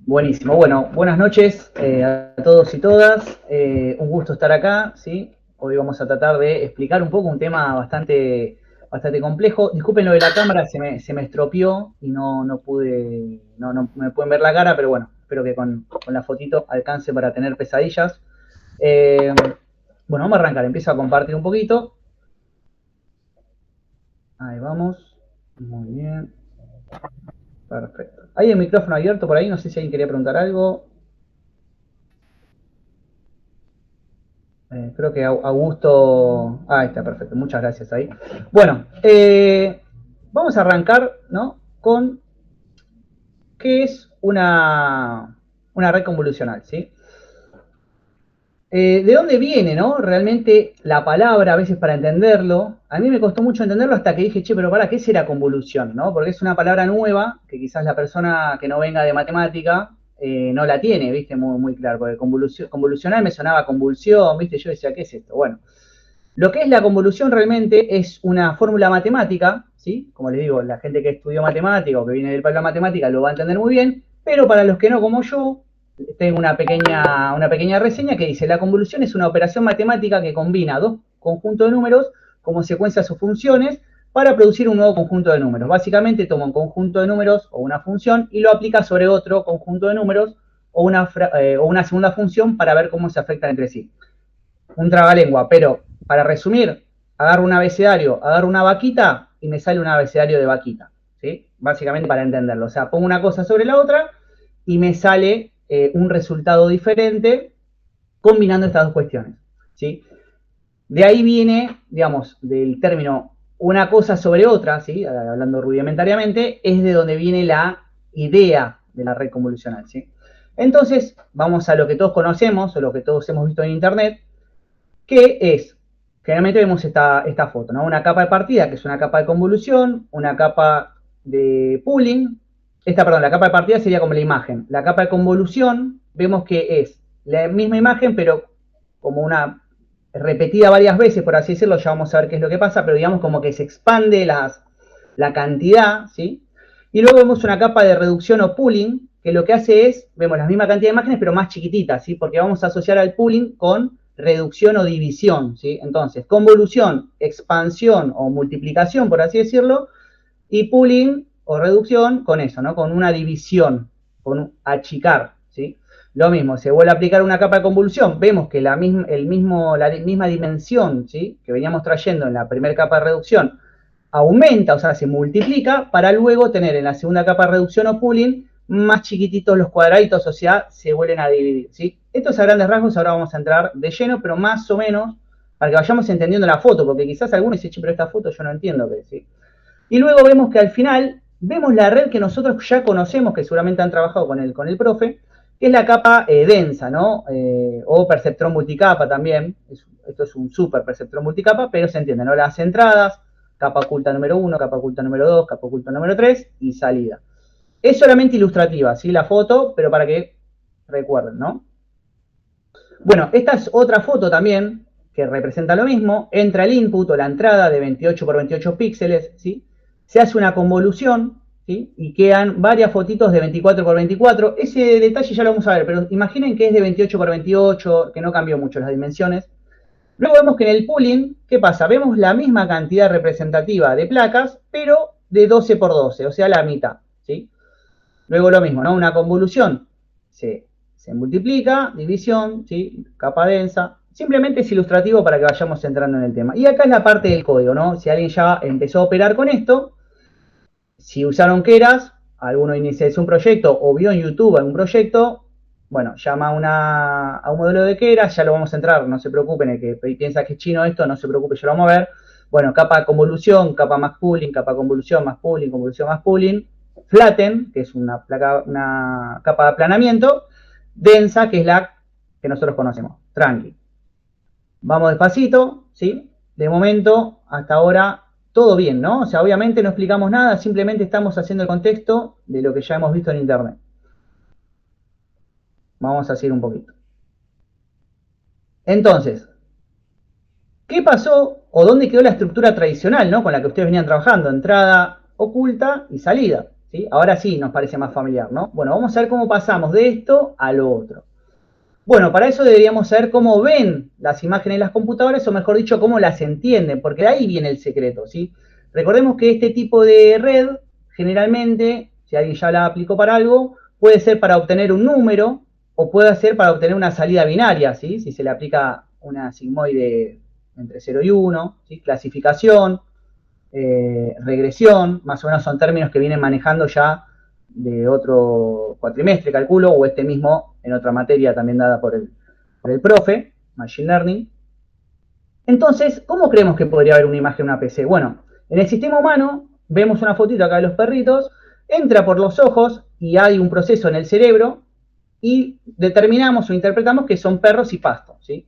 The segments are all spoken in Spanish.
Buenísimo. Bueno, buenas noches a todos y todas. Un gusto estar acá, ¿sí? Hoy vamos a tratar de explicar un poco un tema bastante complejo. Disculpen lo de la cámara, se me estropeó y no pude, no me pueden ver la cara, pero bueno, espero que con la fotito alcance para tener pesadillas. Eh, bueno, vamos a arrancar. Empiezo a compartir un poquito. Ahí vamos. Muy bien. Perfecto. ¿Hay el micrófono abierto por ahí? No sé si alguien quería preguntar algo. Creo que Augusto... Ah, está perfecto. Muchas gracias ahí. Bueno, vamos a arrancar, ¿no? Con qué es una red convolucional, ¿sí? ¿De dónde viene, no? Realmente la palabra, a veces para entenderlo, a mí me costó mucho entenderlo hasta que dije, che, pero para, ¿qué será convolución, no? Porque es una palabra nueva que quizás la persona que no venga de matemática no la tiene, ¿viste? Muy claro, porque convolucional me sonaba convulsión, ¿viste? Yo decía, ¿qué es esto? Bueno, lo que es la convolución realmente es una fórmula matemática, ¿sí? Como les digo, la gente que estudió matemática o que viene del palo de la matemática lo va a entender muy bien, pero para los que no, como yo, tengo una pequeña reseña que dice, la convolución es una operación matemática que combina dos conjuntos de números como secuencia de sus funciones para producir un nuevo conjunto de números. Básicamente toma un conjunto de números o una función y lo aplica sobre otro conjunto de números o una segunda función para ver cómo se afectan entre sí. Un trabalengua, pero para resumir, agarro un abecedario, agarro una vaquita y me sale un abecedario de vaquita, ¿sí? Básicamente para entenderlo. O sea, pongo una cosa sobre la otra y me sale un resultado diferente combinando estas dos cuestiones, ¿sí? De ahí viene, digamos, del término una cosa sobre otra, ¿sí? Hablando rudimentariamente, es de donde viene la idea de la red convolucional, ¿sí? Entonces, vamos a lo que todos conocemos o lo que todos hemos visto en Internet, que es, generalmente vemos esta foto, ¿no? Una capa de partida, que es una capa de convolución, una capa de pooling. La capa de partida sería como la imagen. La capa de convolución, vemos que es la misma imagen, pero como una repetida varias veces, por así decirlo, ya vamos a ver qué es lo que pasa, pero digamos como que se expande la cantidad, ¿sí? Y luego vemos una capa de reducción o pooling, que lo que hace es, vemos la misma cantidad de imágenes, pero más chiquititas, ¿sí? Porque vamos a asociar al pooling con reducción o división, ¿sí? Entonces, convolución, expansión o multiplicación, por así decirlo, y pooling o reducción con eso, ¿no? Con una división, con un achicar, ¿sí? Lo mismo, se vuelve a aplicar una capa de convolución, vemos que la misma dimensión, ¿sí? Que veníamos trayendo en la primera capa de reducción aumenta, o sea, se multiplica, para luego tener en la segunda capa de reducción o pooling más chiquititos los cuadraditos, o sea, se vuelven a dividir, ¿sí? Esto es a grandes rasgos, ahora vamos a entrar de lleno, pero más o menos para que vayamos entendiendo la foto, porque quizás algunos dicen, pero esta foto yo no entiendo qué es, ¿sí? Y luego vemos que al final vemos la red que nosotros ya conocemos, que seguramente han trabajado con el profe, que es la capa densa, ¿no? O perceptrón multicapa también. Esto es un super perceptrón multicapa, pero se entiende, ¿no? Las entradas, capa oculta número 1, capa oculta número 2, capa oculta número 3 y salida. Es solamente ilustrativa, ¿sí? La foto, pero para que recuerden, ¿no? Bueno, esta es otra foto también que representa lo mismo. Entra el input o la entrada de 28 por 28 píxeles, ¿sí? Se hace una convolución, ¿sí? Y quedan varias fotitos de 24 por 24. Ese detalle ya lo vamos a ver, pero imaginen que es de 28 por 28, que no cambió mucho las dimensiones. Luego vemos que en el pooling, ¿qué pasa? Vemos la misma cantidad representativa de placas, pero de 12 por 12, o sea, la mitad, ¿sí? Luego lo mismo, ¿no? Una convolución se multiplica, división, ¿sí? Capa densa. Simplemente es ilustrativo para que vayamos entrando en el tema. Y acá es la parte del código, ¿no? Si alguien ya empezó a operar con esto, si usaron Keras, alguno inició un proyecto o vio en YouTube algún proyecto, bueno, llama a un modelo de Keras, ya lo vamos a entrar, no se preocupen, el que piensa que es chino esto, no se preocupe, ya lo vamos a ver. Bueno, capa convolución, capa más pooling, capa convolución más pooling, flatten, que es una capa de aplanamiento, densa, que es la que nosotros conocemos, tranqui. Vamos despacito, ¿sí? De momento, hasta ahora, todo bien, ¿no? O sea, obviamente no explicamos nada, simplemente estamos haciendo el contexto de lo que ya hemos visto en Internet. Vamos a seguir un poquito. Entonces, ¿qué pasó o dónde quedó la estructura tradicional, ¿no? Con la que ustedes venían trabajando, entrada oculta y salida. ¿sí? Ahora sí nos parece más familiar, ¿no? Bueno, vamos a ver cómo pasamos de esto a lo otro. Bueno, para eso deberíamos saber cómo ven las imágenes en las computadoras, o mejor dicho, cómo las entienden, porque de ahí viene el secreto, ¿sí? Recordemos que este tipo de red, generalmente, si alguien ya la aplicó para algo, puede ser para obtener un número, o puede ser para obtener una salida binaria, ¿sí? Si se le aplica una sigmoide entre 0 y 1, ¿sí? Clasificación, regresión, más o menos son términos que vienen manejando ya de otro cuatrimestre, calculo, o este mismo en otra materia también dada por el profe, Machine Learning. Entonces, ¿cómo creemos que podría haber una imagen en una PC? Bueno, en el sistema humano vemos una fotito acá de los perritos, entra por los ojos y hay un proceso en el cerebro y determinamos o interpretamos que son perros y pastos, ¿sí?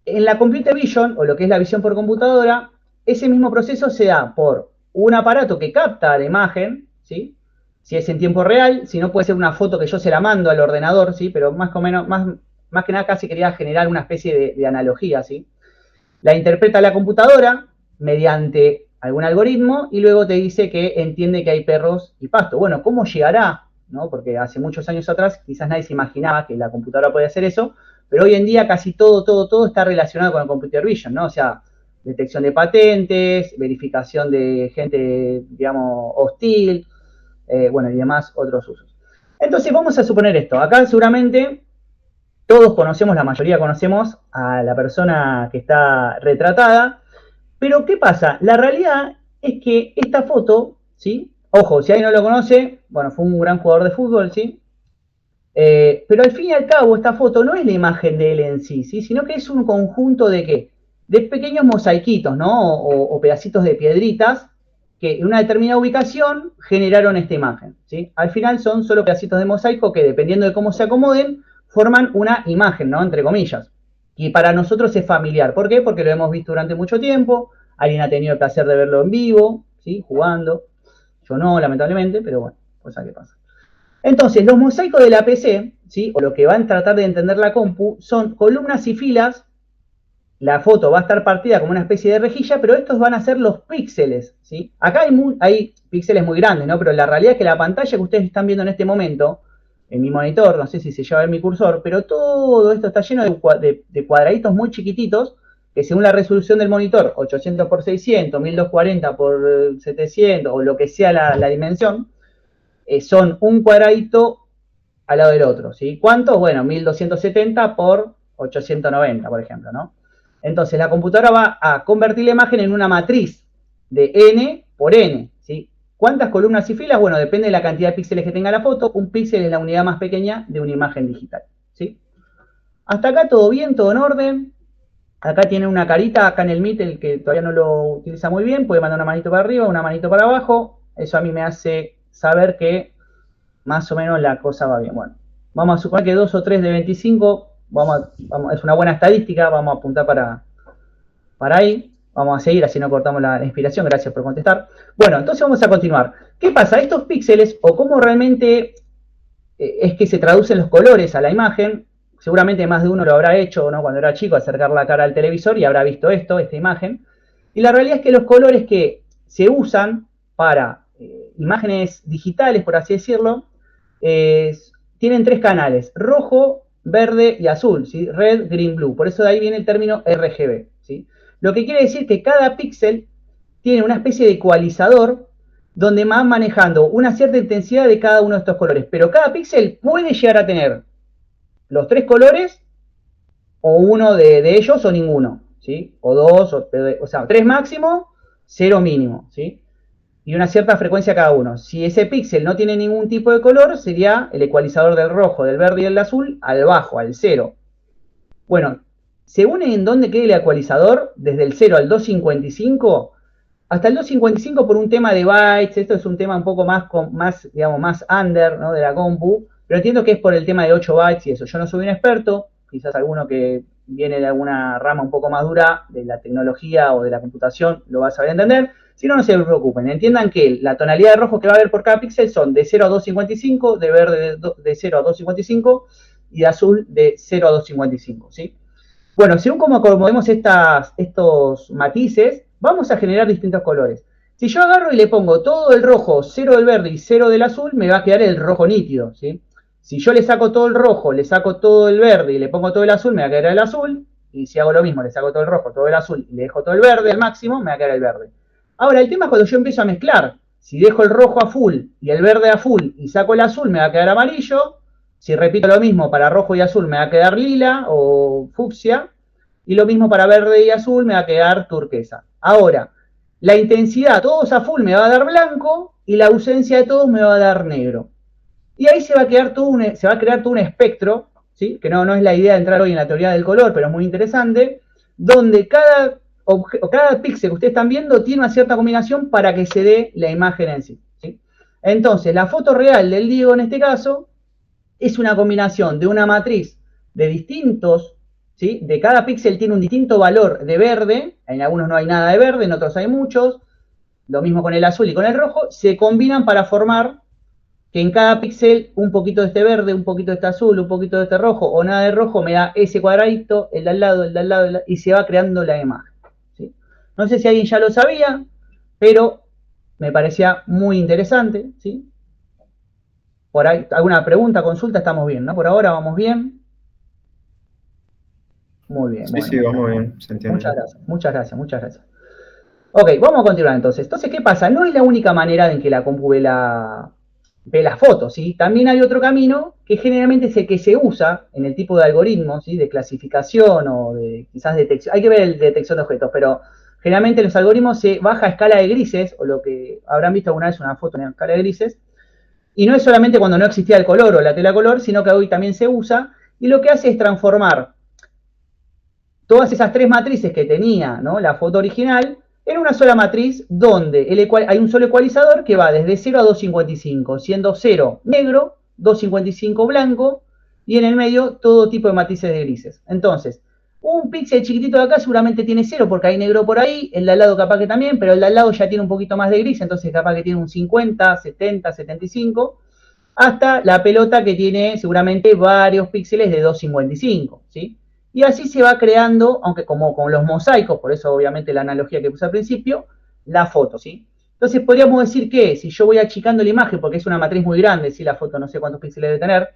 En la computer vision, o lo que es la visión por computadora, ese mismo proceso se da por un aparato que capta la imagen, ¿sí? Si es en tiempo real, si no puede ser una foto que yo se la mando al ordenador, ¿sí? Pero más o menos, más que nada casi quería generar una especie de analogía, ¿sí? La interpreta la computadora mediante algún algoritmo y luego te dice que entiende que hay perros y pasto. Bueno, ¿cómo llegará? ¿No? Porque hace muchos años atrás quizás nadie se imaginaba que la computadora podía hacer eso, pero hoy en día casi todo está relacionado con el computer vision, ¿no? O sea, detección de patentes, verificación de gente, digamos, hostil, bueno, y demás otros usos. Entonces vamos a suponer esto. Acá seguramente todos conocemos, la mayoría conocemos a la persona que está retratada, pero ¿qué pasa? La realidad es que esta foto, ¿sí? Ojo, si alguien no lo conoce, bueno, fue un gran jugador de fútbol, ¿sí? Pero al fin y al cabo, esta foto no es la imagen de él en sí, ¿sí? Sino que es un conjunto de ¿qué? De pequeños mosaiquitos, ¿no? O pedacitos de piedritas que en una determinada ubicación generaron esta imagen, ¿sí? Al final son solo pedacitos de mosaico que, dependiendo de cómo se acomoden, forman una imagen, ¿no? Entre comillas. Y para nosotros es familiar. ¿Por qué? Porque lo hemos visto durante mucho tiempo, alguien ha tenido el placer de verlo en vivo, ¿sí? Jugando. Yo no, lamentablemente, pero bueno, cosa que pasa. Entonces, los mosaicos de la PC, ¿sí? O lo que van a tratar de entender la compu, son columnas y filas. La foto va a estar partida como una especie de rejilla, pero estos van a ser los píxeles, ¿sí? Acá hay píxeles muy grandes, ¿no? Pero la realidad es que la pantalla que ustedes están viendo en este momento, en mi monitor, no sé si se lleva en mi cursor, pero todo esto está lleno de cuadraditos muy chiquititos, que según la resolución del monitor, 800 por 600, 1240 por 700, o lo que sea la dimensión, son un cuadradito al lado del otro, ¿sí? ¿Cuánto? Bueno, 1270 por 890, por ejemplo, ¿no? Entonces la computadora va a convertir la imagen en una matriz de n por n, ¿sí? ¿Cuántas columnas y filas? Bueno, depende de la cantidad de píxeles que tenga la foto. Un píxel es la unidad más pequeña de una imagen digital, ¿sí? Hasta acá todo bien, todo en orden. Acá tiene una carita, acá en el Meet, el que todavía no lo utiliza muy bien, puede mandar una manito para arriba, una manito para abajo. Eso a mí me hace saber que más o menos la cosa va bien. Bueno, vamos a suponer que 2 o 3 de 25, es una buena estadística, vamos a apuntar para ahí. Vamos a seguir, así no cortamos la inspiración, gracias por contestar. Bueno, entonces vamos a continuar. ¿Qué pasa? Estos píxeles, o cómo realmente es que se traducen los colores a la imagen, seguramente más de uno lo habrá hecho, ¿no? Cuando era chico, acercar la cara al televisor y habrá visto esta imagen. Y la realidad es que los colores que se usan para imágenes digitales, por así decirlo, tienen tres canales: rojo, verde y azul, ¿sí? Red, green, blue. Por eso de ahí viene el término RGB, ¿sí? Lo que quiere decir que cada píxel tiene una especie de ecualizador donde van manejando una cierta intensidad de cada uno de estos colores. Pero cada píxel puede llegar a tener los tres colores, o uno de ellos, o ninguno, ¿sí? O dos, o sea, tres máximo, cero mínimo, ¿sí? Y una cierta frecuencia cada uno. Si ese píxel no tiene ningún tipo de color, sería el ecualizador del rojo, del verde y del azul al bajo, al cero. Bueno, según en dónde quede el ecualizador, desde el 0 al 255, hasta el 255 por un tema de bytes, esto es un tema un poco digamos, más under, ¿no? De la compu, pero entiendo que es por el tema de 8 bytes y eso. Yo no soy un experto, quizás alguno que viene de alguna rama un poco más dura de la tecnología o de la computación lo va a saber entender. Si no, no se preocupen. Entiendan que la tonalidad de rojo que va a haber por cada píxel son de 0 a 255, de verde de 0 a 255 y de azul de 0 a 255, ¿sí? Bueno, según como acomodemos estos matices, vamos a generar distintos colores. Si yo agarro y le pongo todo el rojo, 0 del verde y 0 del azul, me va a quedar el rojo nítido, ¿sí? Si yo le saco todo el rojo, le saco todo el verde y le pongo todo el azul, me va a quedar el azul. Y si hago lo mismo, le saco todo el rojo, todo el azul y le dejo todo el verde al máximo, me va a quedar el verde. Ahora, el tema es cuando yo empiezo a mezclar. Si dejo el rojo a full y el verde a full y saco el azul, me va a quedar amarillo. Si repito lo mismo para rojo y azul, me va a quedar lila o fucsia. Y lo mismo para verde y azul, me va a quedar turquesa. Ahora, la intensidad, todos a full me va a dar blanco y la ausencia de todos me va a dar negro. Y ahí se va a, se va a crear todo un espectro, ¿sí? Que no es la idea de entrar hoy en la teoría del color, pero es muy interesante, donde cada píxel que ustedes están viendo tiene una cierta combinación para que se dé la imagen en sí, ¿sí? Entonces, la foto real del Diego en este caso es una combinación de una matriz de distintos, ¿sí? De cada píxel tiene un distinto valor de verde, en algunos no hay nada de verde, en otros hay muchos, lo mismo con el azul y con el rojo, se combinan para formar que en cada píxel un poquito de este verde, un poquito de este azul, un poquito de este rojo o nada de rojo me da ese cuadradito, el de al lado, el de al lado, y se va creando la imagen, ¿sí? No sé si alguien ya lo sabía, pero me parecía muy interesante, ¿sí? Por ahí, alguna pregunta, consulta, estamos bien, ¿no? Por ahora vamos bien. Muy bien, Sí, bueno, sí, vamos bien, se entiende. muchas gracias, muchas gracias, muchas gracias. Ok, vamos a continuar entonces. Entonces, ¿qué pasa? No es la única manera en que la compu ve la foto, ¿sí? También hay otro camino que generalmente es el que se usa en el tipo de algoritmos, ¿sí? De clasificación o de quizás detección. Hay que ver el de detección de objetos, pero generalmente los algoritmos se baja a escala de grises, o lo que habrán visto alguna vez una foto en escala de grises, y no es solamente cuando no existía el color o la tela color, sino que hoy también se usa, y lo que hace es transformar todas esas tres matrices que tenía, ¿no? La foto original en una sola matriz donde hay un solo ecualizador que va desde 0 a 255, siendo 0 negro, 255 blanco y en el medio todo tipo de matices de grises. Entonces, un píxel chiquitito de acá seguramente tiene 0 porque hay negro por ahí, el de al lado capaz que también, pero el de al lado ya tiene un poquito más de gris, entonces capaz que tiene un 50, 70, 75, hasta la pelota que tiene seguramente varios píxeles de 255, ¿sí? Y así se va creando, aunque como con los mosaicos, por eso obviamente la analogía que puse al principio, la foto, ¿sí? Entonces podríamos decir que si yo voy achicando la imagen, porque es una matriz muy grande, ¿sí? La foto no sé cuántos píxeles debe tener,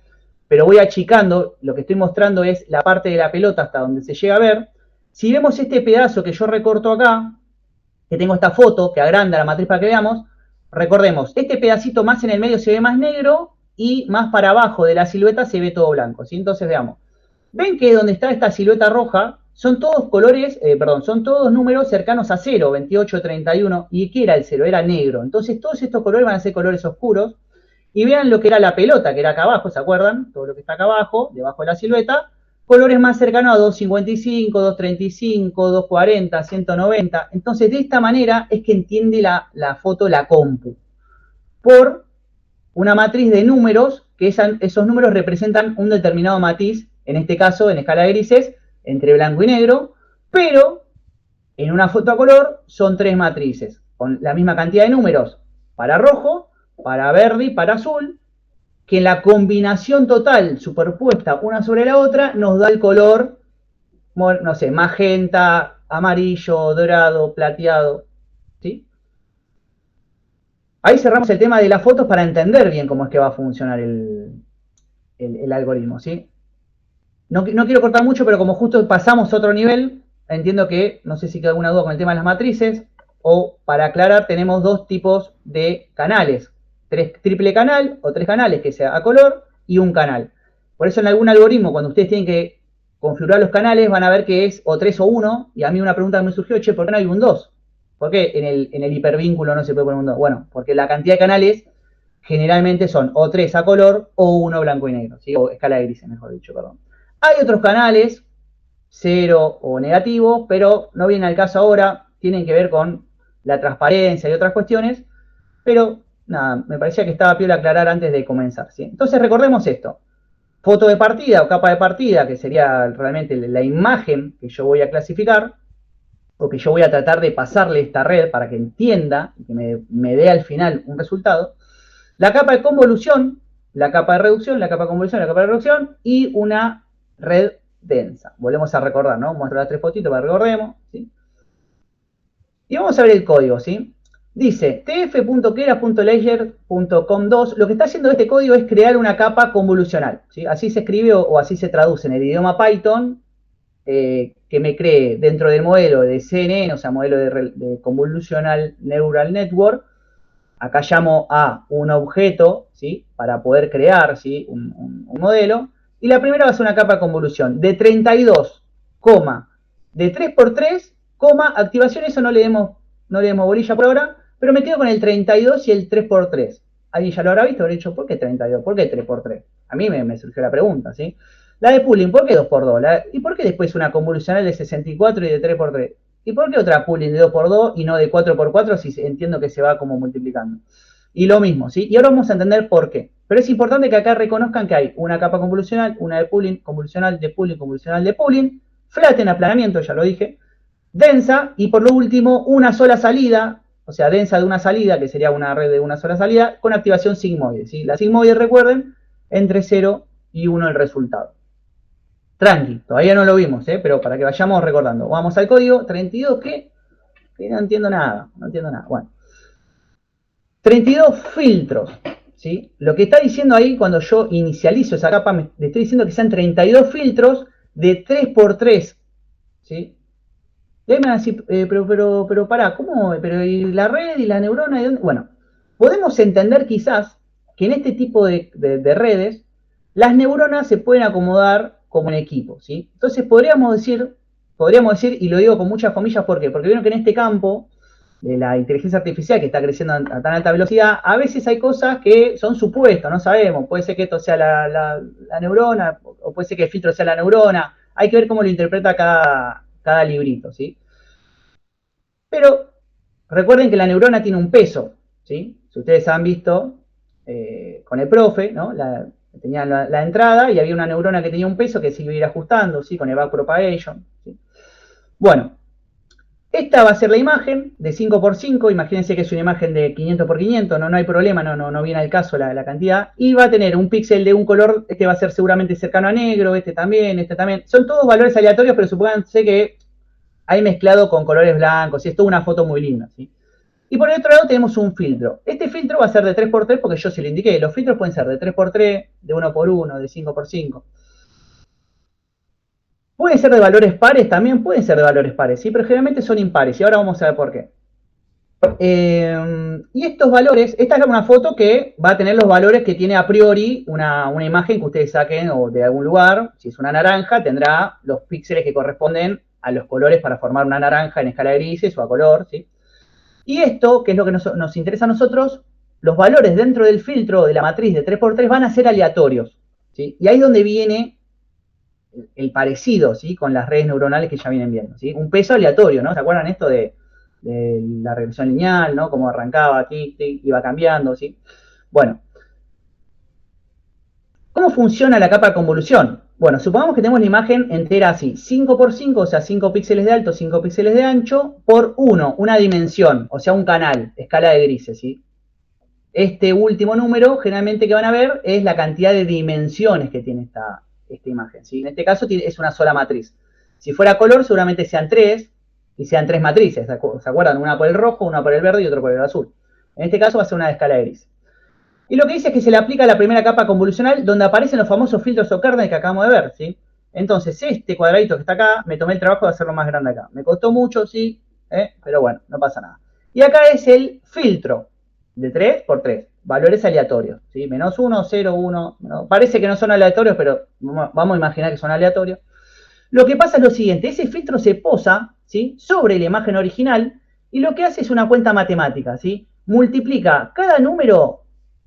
pero voy achicando, lo que estoy mostrando es la parte de la pelota hasta donde se llega a ver. Si vemos este pedazo que yo recorto acá, que tengo esta foto que agranda la matriz para que veamos, recordemos, este pedacito más en el medio se ve más negro y más para abajo de la silueta se ve todo blanco, ¿sí? Entonces veamos, ven que donde está esta silueta roja son todos colores, perdón, son todos números cercanos a 0, 28, 31, ¿y qué era el 0? Era negro. Entonces todos estos colores van a ser colores oscuros, y vean lo que era la pelota, que era acá abajo, ¿se acuerdan? Todo lo que está acá abajo, debajo de la silueta, colores más cercanos a 255, 235, 240, 190. Entonces, de esta manera es que entiende la foto la compu. Por una matriz de números, que esos números representan un determinado matiz, en este caso, en escala de grises, entre blanco y negro, pero en una foto a color son tres matrices, con la misma cantidad de números para rojo, para verde y para azul, que la combinación total superpuesta una sobre la otra nos da el color, no sé, magenta, amarillo, dorado, plateado, ¿sí? Ahí cerramos el tema de las fotos para entender bien cómo es que va a funcionar el algoritmo, ¿sí? No quiero cortar mucho, pero como justo pasamos a otro nivel, entiendo que, no sé si queda alguna duda con el tema de las matrices, o para aclarar, tenemos dos tipos de canales, triple canal o tres canales, que sea a color, y un canal. Por eso en algún algoritmo, cuando ustedes tienen que configurar los canales, van a ver que es o 3 o 1, y a mí una pregunta que me surgió, che, ¿por qué no hay un 2? ¿Por qué en el hipervínculo no se puede poner un 2? Bueno, porque la cantidad de canales generalmente son o 3 a color o 1 blanco y negro, ¿sí? O escala de grises, mejor dicho, perdón. Hay otros canales, cero o negativo, pero no vienen al caso ahora, tienen que ver con la transparencia y otras cuestiones, pero nada, me parecía que estaba piola aclarar antes de comenzar, ¿sí? Entonces recordemos esto, foto de partida o capa de partida, que sería realmente la imagen que yo voy a clasificar, o que yo voy a tratar de pasarle esta red para que entienda y que me dé al final un resultado. La capa de convolución, la capa de reducción, la capa de convolución, la capa de reducción y una red densa. Volvemos a recordar, ¿no? Muestro las tres fotitos para que recordemos, ¿sí? Y vamos a ver el código, ¿sí? Dice tf.keras.ledger.com2, lo que está haciendo este código es crear una capa convolucional, ¿sí? Así se escribe o así se traduce en el idioma Python, que me cree dentro del modelo de CNN, o sea, modelo de Convolutional Neural Network. Acá llamo a un objeto, ¿sí? Para poder crear, ¿sí? un modelo. Y la primera va a ser una capa de convolución de 32, de 3x3, activación, eso no le demos bolilla por ahora, pero me quedo con el 32 y el 3x3. Alguien ya lo habrá visto, habrá dicho, ¿por qué 32? ¿Por qué 3x3? A mí me surgió la pregunta, ¿sí? La de pooling, ¿por qué 2x2? ¿Y por qué después una convolucional de 64 y de 3x3? ¿Y por qué otra pooling de 2x2 y no de 4x4 si entiendo que se va como multiplicando? Y lo mismo, ¿sí? Y ahora vamos a entender por qué. Pero es importante que acá reconozcan que hay una capa convolucional, una de pooling, convolucional de pooling, convolucional de pooling, flatten, aplanamiento, ya lo dije, densa, y por lo último, una sola salida, o sea, densa de una salida, que sería una red de una sola salida, con activación sigmoide, ¿sí? La sigmoide, recuerden, entre 0 y 1 el resultado. Tranqui, todavía no lo vimos, pero para que vayamos recordando. Vamos al código 32, que no entiendo nada, Bueno, 32 filtros, ¿sí? Lo que está diciendo ahí, cuando yo inicializo esa capa, le estoy diciendo que sean 32 filtros de 3x3, ¿sí? Y ahí me van a decir, pero pará, ¿cómo? Pero ¿y la red y la neurona? ¿De dónde? Bueno, podemos entender quizás que en este tipo de redes, las neuronas se pueden acomodar como un equipo, ¿sí? Entonces podríamos decir, y lo digo con muchas comillas, ¿por qué? Porque vieron que en este campo de la inteligencia artificial que está creciendo a tan alta velocidad, a veces hay cosas que son supuestos, no sabemos, puede ser que esto sea la neurona, o puede ser que el filtro sea la neurona, hay que ver cómo lo interpreta cada librito, ¿sí? Pero recuerden que la neurona tiene un peso, ¿sí? Si ustedes han visto con el profe, ¿no? Tenían la entrada y había una neurona que tenía un peso que se iba a ir ajustando, ¿sí? Con el backpropagation, ¿sí? Bueno, esta va a ser la imagen de 5x5, imagínense que es una imagen de 500x500, no hay problema, no viene al caso la cantidad, y va a tener un píxel de un color, este va a ser seguramente cercano a negro, este también, son todos valores aleatorios, pero supónganse que hay mezclado con colores blancos, y es toda una foto muy linda, ¿sí? Y por el otro lado tenemos un filtro. Este filtro va a ser de 3x3 porque yo se lo indiqué, los filtros pueden ser de 3x3, de 1x1, de 5x5. Pueden ser de valores pares, también pueden ser de valores pares, ¿sí? Pero generalmente son impares, y ahora vamos a ver por qué. Y estos valores, esta es una foto que va a tener los valores que tiene a priori una imagen que ustedes saquen o de algún lugar. Si es una naranja, tendrá los píxeles que corresponden a los colores para formar una naranja en escala de grises o a color, ¿sí? Y esto, que es lo que nos interesa a nosotros, los valores dentro del filtro de la matriz de 3x3 van a ser aleatorios, ¿sí? Y ahí es donde viene el parecido, ¿sí? Con las redes neuronales que ya vienen viendo, ¿sí? Un peso aleatorio, ¿no? ¿Se acuerdan esto de la regresión lineal, ¿no? Cómo arrancaba, iba cambiando, ¿sí? Bueno, ¿cómo funciona la capa de convolución? Bueno, supongamos que tenemos la imagen entera así, 5x5, o sea, 5 píxeles de alto, 5 píxeles de ancho, por 1, una dimensión, o sea, un canal, escala de grises, ¿sí? Este último número, generalmente que van a ver, es la cantidad de dimensiones que tiene esta imagen, ¿sí? En este caso es una sola matriz. Si fuera color, seguramente sean 3, y sean 3 matrices, ¿se acuerdan? Una por el rojo, una por el verde y otra por el azul. En este caso va a ser una de escala de gris. Y lo que dice es que se le aplica la primera capa convolucional donde aparecen los famosos filtros o kernels que acabamos de ver, ¿sí? Entonces, este cuadradito que está acá, me tomé el trabajo de hacerlo más grande acá. Me costó mucho, sí, pero bueno, no pasa nada. Y acá es el filtro de 3x3, valores aleatorios, ¿sí? Menos 1, 0, 1, no, parece que no son aleatorios, pero vamos a imaginar que son aleatorios. Lo que pasa es lo siguiente, ese filtro se posa, ¿sí? Sobre la imagen original y lo que hace es una cuenta matemática, ¿sí? Multiplica cada número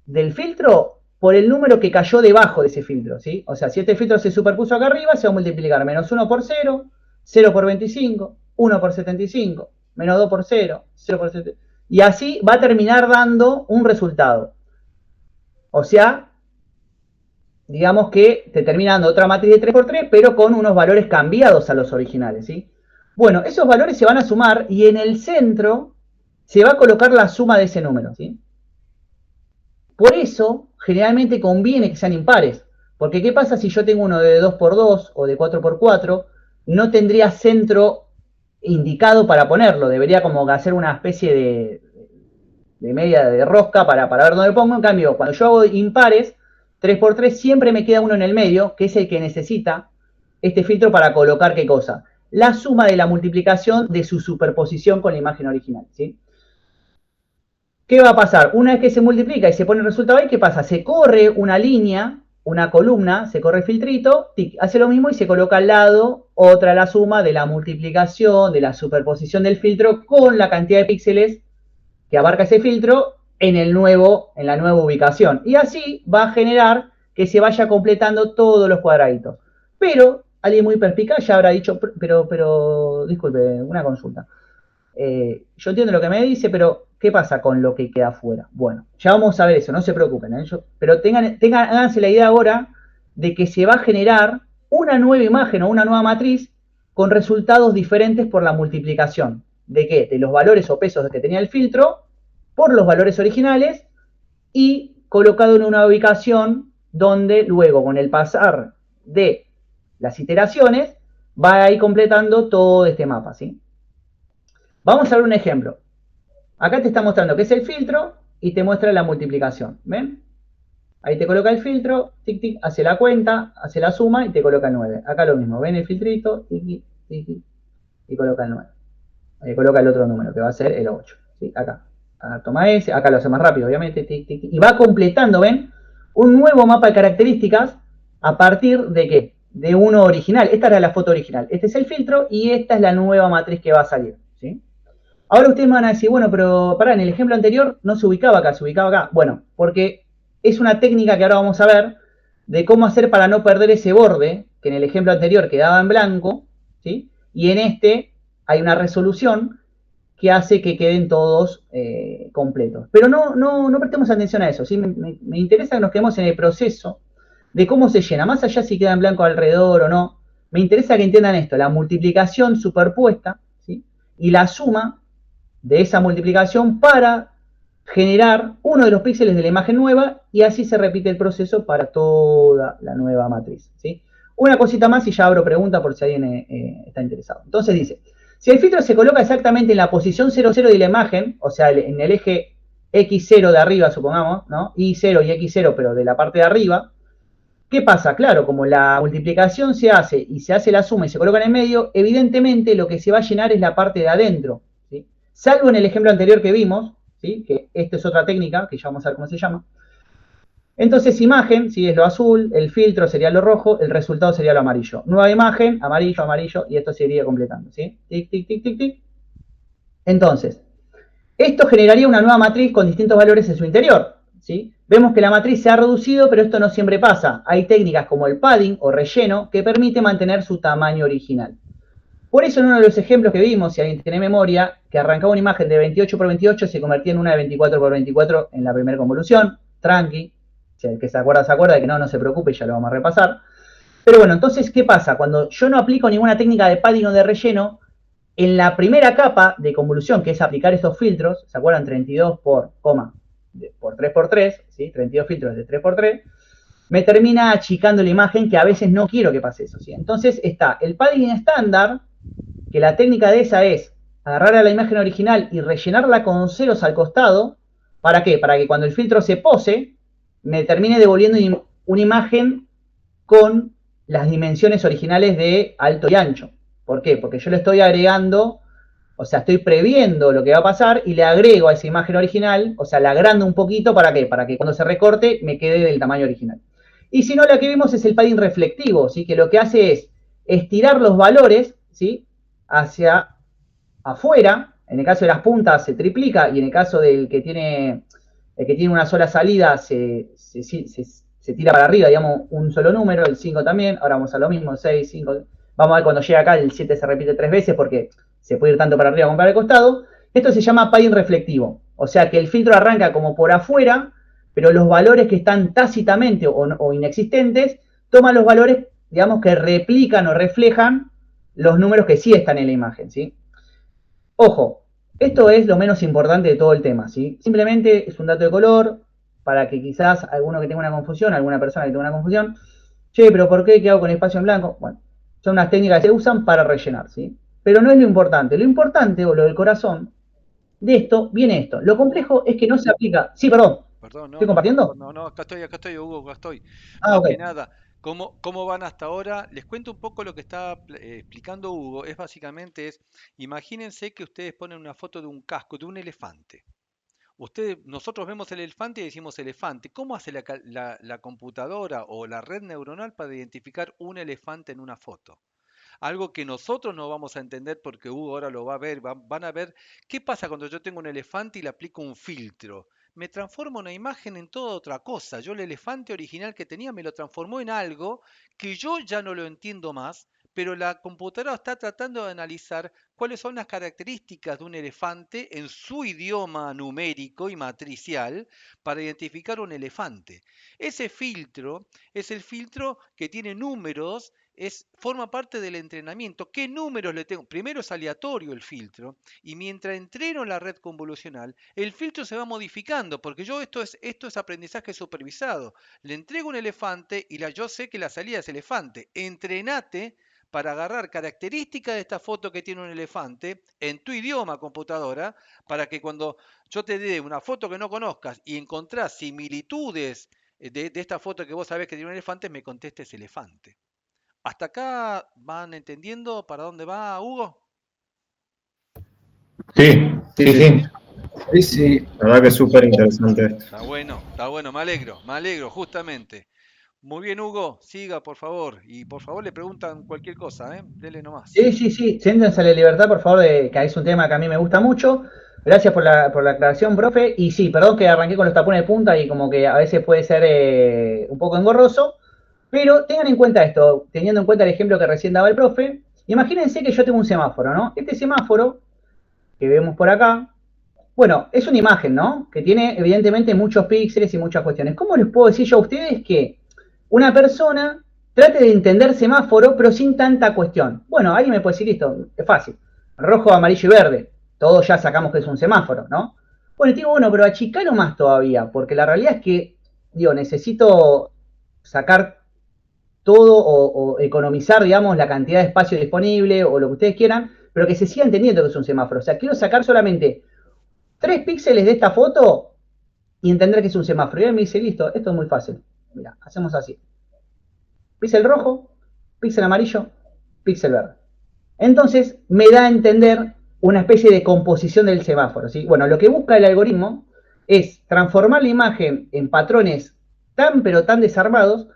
del filtro por el número que cayó debajo de ese filtro, ¿sí? O sea, si este filtro se superpuso acá arriba, se va a multiplicar menos 1 por 0, 0 por 25, 1 por 75, menos 2 por 0, 0 por 75, y así va a terminar dando un resultado. O sea, digamos que te termina dando otra matriz de 3x3, pero con unos valores cambiados a los originales, ¿sí? Bueno, esos valores se van a sumar y en el centro se va a colocar la suma de ese número, ¿sí? Por eso, generalmente conviene que sean impares. Porque, ¿qué pasa si yo tengo uno de 2x2 o de 4x4? No tendría centro indicado para ponerlo. Debería como hacer una especie media de rosca para ver dónde pongo. En cambio, cuando yo hago impares, 3x3, siempre me queda uno en el medio, que es el que necesita este filtro para colocar qué cosa. La suma de la multiplicación de su superposición con la imagen original, ¿sí? ¿Qué va a pasar? Una vez que se multiplica y se pone el resultado ahí, ¿qué pasa? Se corre una línea, una columna, se corre el filtrito, tic, hace lo mismo y se coloca al lado otra la suma de la multiplicación, de la superposición del filtro con la cantidad de píxeles que abarca ese filtro en la nueva ubicación. Y así va a generar que se vaya completando todos los cuadraditos. Pero alguien muy perspicaz ya habrá dicho, pero disculpe, una consulta. Yo entiendo lo que me dice, pero ¿qué pasa con lo que queda afuera? Bueno, ya vamos a ver eso, no se preocupen. Pero háganse la idea ahora de que se va a generar una nueva imagen o una nueva matriz con resultados diferentes por la multiplicación. ¿De qué? De los valores o pesos que tenía el filtro por los valores originales y colocado en una ubicación donde luego, con el pasar de las iteraciones, va a ir completando todo este mapa, ¿sí? Vamos a ver un ejemplo. Acá te está mostrando qué es el filtro y te muestra la multiplicación. ¿Ven? Ahí te coloca el filtro, tic, tic, hace la cuenta, hace la suma y te coloca el 9. Acá lo mismo, ven el filtrito, tic, tic, tic, y coloca el 9. Ahí coloca el otro número, que va a ser el 8. ¿Sí? Acá. Toma ese, acá lo hace más rápido, obviamente, tic, tic, y va completando, ¿ven? Un nuevo mapa de características a partir de ¿qué? De uno original. Esta era la foto original. Este es el filtro y esta es la nueva matriz que va a salir, ¿sí? Ahora ustedes me van a decir, bueno, pero pará, en el ejemplo anterior no se ubicaba acá, se ubicaba acá. Bueno, porque es una técnica que ahora vamos a ver de cómo hacer para no perder ese borde, que en el ejemplo anterior quedaba en blanco, ¿sí? Y en este hay una resolución que hace que queden todos completos. Pero no prestemos atención a eso, ¿sí? Me interesa que nos quedemos en el proceso de cómo se llena, más allá si queda en blanco alrededor o no. Me interesa que entiendan esto, la multiplicación superpuesta, ¿sí? Y la suma de esa multiplicación para generar uno de los píxeles de la imagen nueva y así se repite el proceso para toda la nueva matriz, ¿sí? Una cosita más y ya abro pregunta por si alguien está interesado. Entonces dice, si el filtro se coloca exactamente en la posición 00 de la imagen, o sea, en el eje X0 de arriba, supongamos, ¿no? Y0 y X0, pero de la parte de arriba, ¿qué pasa? Claro, como la multiplicación se hace y se hace la suma y se coloca en el medio, evidentemente lo que se va a llenar es la parte de adentro, ¿sí? Salvo en el ejemplo anterior que vimos, ¿sí? Que esta es otra técnica, que ya vamos a ver cómo se llama. Entonces, imagen, si es lo azul, el filtro sería lo rojo, el resultado sería lo amarillo. Nueva imagen, amarillo, amarillo, y esto se iría completando, ¿sí? Tic, tic, tic, tic, tic. Entonces, esto generaría una nueva matriz con distintos valores en su interior, ¿sí? Vemos que la matriz se ha reducido, pero esto no siempre pasa. Hay técnicas como el padding o relleno que permite mantener su tamaño original. Por eso en uno de los ejemplos que vimos, si alguien tiene memoria, que arrancaba una imagen de 28 por 28 se convertía en una de 24 por 24 en la primera convolución, tranqui. Si el que se acuerda de que no se preocupe, ya lo vamos a repasar. Pero bueno, entonces, ¿qué pasa? Cuando yo no aplico ninguna técnica de padding o de relleno, en la primera capa de convolución, que es aplicar estos filtros, ¿se acuerdan? 32 por 3x3, ¿sí? 32 filtros de 3x3, me termina achicando la imagen que a veces no quiero que pase eso, ¿sí? Entonces está el padding estándar, que la técnica de esa es agarrar a la imagen original y rellenarla con ceros al costado. ¿Para qué? Para que cuando el filtro se pose, me termine devolviendo una imagen con las dimensiones originales de alto y ancho. ¿Por qué? Porque yo le estoy agregando, o sea, estoy previendo lo que va a pasar y le agrego a esa imagen original, o sea, la agrando un poquito, ¿para qué? Para que cuando se recorte me quede del tamaño original. Y si no, la que vimos es el padding reflectivo, ¿sí? Que lo que hace es estirar los valores, ¿sí? Hacia afuera. En el caso de las puntas se triplica y en el caso del que tiene una sola salida se tira para arriba, digamos, un solo número, el 5 también. Ahora vamos a lo mismo, 6, 5. Vamos a ver cuando llega acá, el 7 se repite 3 veces porque se puede ir tanto para arriba como para el costado. Esto se llama padding reflectivo. O sea que el filtro arranca como por afuera, pero los valores que están tácitamente o inexistentes, toman los valores, digamos, que replican o reflejan los números que sí están en la imagen, ¿sí? Ojo, esto es lo menos importante de todo el tema, ¿sí? Simplemente es un dato de color para que quizás alguno que tenga una confusión, alguna persona que tenga una confusión, che, pero ¿por qué hago con espacio en blanco? Bueno, son unas técnicas que se usan para rellenar, ¿sí? Pero no es lo importante. Lo importante, o lo del corazón, de esto viene esto. Lo Hugo, complejo es que no se aplica. Sí, perdón. perdón, no, ¿Estoy no, compartiendo? no, no, acá estoy, Hugo, acá estoy. Ah, Más ok. que nada, ¿cómo van hasta ahora? Les cuento un poco lo que está explicando Hugo. Es básicamente imagínense que ustedes ponen una foto de un casco, de un elefante. Nosotros vemos el elefante y decimos elefante. ¿Cómo hace la computadora o la red neuronal para identificar un elefante en una foto? Algo que nosotros no vamos a entender porque Hugo ahora lo va a ver, van a ver qué pasa cuando yo tengo un elefante y le aplico un filtro. Me transforma una imagen en toda otra cosa. Yo el elefante original que tenía me lo transformó en algo que yo ya no lo entiendo más, pero la computadora está tratando de analizar cuáles son las características de un elefante en su idioma numérico y matricial para identificar un elefante. Ese filtro es el filtro que tiene números, forma parte del entrenamiento. ¿Qué números le tengo? Primero es aleatorio el filtro y mientras entreno la red convolucional, el filtro se va modificando porque esto es aprendizaje supervisado. Le entrego un elefante y yo sé que la salida es elefante. Entrenate para agarrar características de esta foto que tiene un elefante en tu idioma computadora para que cuando yo te dé una foto que no conozcas y encontrás similitudes de esta foto que vos sabés que tiene un elefante, me contestes elefante. ¿Hasta acá van entendiendo para dónde va Hugo? Sí, sí, ¿Sí? sí. Sí, sí, la verdad que es súper interesante. Está bueno, me alegro, justamente. Muy bien, Hugo, siga, por favor. Y por favor le preguntan cualquier cosa, ¿eh? Dele nomás. Sí, sí, sí. Siéntense la libertad, por favor, que es un tema que a mí me gusta mucho. Gracias por la aclaración, profe. Y sí, perdón que arranqué con los tapones de punta y como que a veces puede ser un poco engorroso. Pero tengan en cuenta esto, teniendo en cuenta el ejemplo que recién daba el profe. Imagínense que yo tengo un semáforo, ¿no? Este semáforo que vemos por acá, bueno, es una imagen, ¿no? Que tiene evidentemente muchos píxeles y muchas cuestiones. ¿Cómo les puedo decir yo a ustedes que una persona trate de entender semáforo pero sin tanta cuestión? Bueno, alguien me puede decir, listo, es fácil. Rojo, amarillo y verde. Todos ya sacamos que es un semáforo, ¿no? Bueno, digo, bueno, pero achicalo más todavía, porque la realidad es que, digo, necesito sacar todo o economizar, digamos, la cantidad de espacio disponible o lo que ustedes quieran, pero que se siga entendiendo que es un semáforo. O sea, quiero sacar solamente 3 píxeles de esta foto y entender que es un semáforo. Y él me dice, listo, esto es muy fácil. Mira, hacemos así. Píxel rojo, píxel amarillo, píxel verde. Entonces me da a entender una especie de composición del semáforo. ¿Sí? Bueno, lo que busca el algoritmo es transformar la imagen en patrones tan pero tan desarmados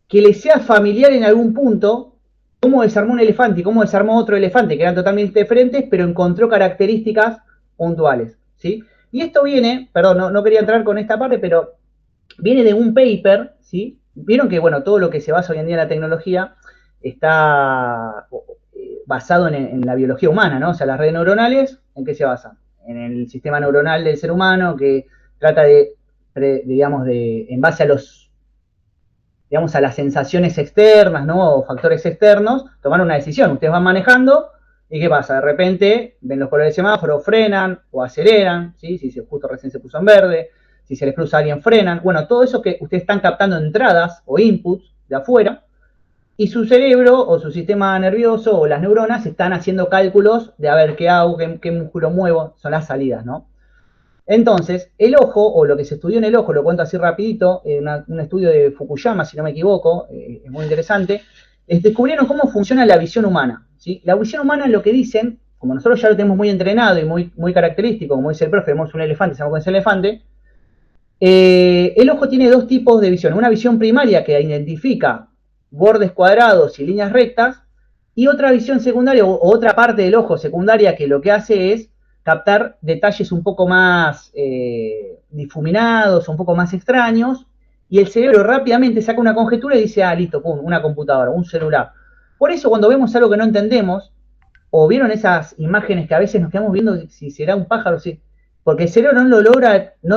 que le sea familiar en algún punto cómo desarmó un elefante y cómo desarmó otro elefante, que eran totalmente diferentes, pero encontró características puntuales. ¿Sí? Y esto viene, perdón, no quería entrar con esta parte, pero viene de un paper, ¿sí? Vieron que, bueno, todo lo que se basa hoy en día en la tecnología está basado en la biología humana, ¿no? O sea, las redes neuronales, ¿en qué se basan? En el sistema neuronal del ser humano que trata digamos, en base a digamos, a las sensaciones externas, ¿no? O factores externos, tomar una decisión. Ustedes van manejando y ¿qué pasa? De repente ven los colores de semáforo, frenan o aceleran, ¿sí? Si justo recién se puso en verde, si se les cruza a alguien, frenan. Bueno, todo eso que ustedes están captando entradas o inputs de afuera y su cerebro o su sistema nervioso o las neuronas están haciendo cálculos de a ver qué hago, qué músculo muevo, son las salidas, ¿no? Entonces, el ojo, o lo que se estudió en el ojo, lo cuento así rapidito, un estudio de Fukuyama, si no me equivoco, es muy interesante, descubrieron cómo funciona la visión humana. ¿Sí? La visión humana es lo que dicen, como nosotros ya lo tenemos muy entrenado y muy característico, como dice el profe, vemos un elefante, sabemos que es elefante, el ojo tiene dos tipos de visión. Una visión primaria que identifica bordes cuadrados y líneas rectas, y otra visión secundaria o otra parte del ojo secundaria que lo que hace es captar detalles un poco más difuminados, un poco más extraños, y el cerebro rápidamente saca una conjetura y dice, ah, listo, pum, una computadora, un celular. Por eso cuando vemos algo que no entendemos, o vieron esas imágenes que a veces nos quedamos viendo si será un pájaro, si, porque el cerebro no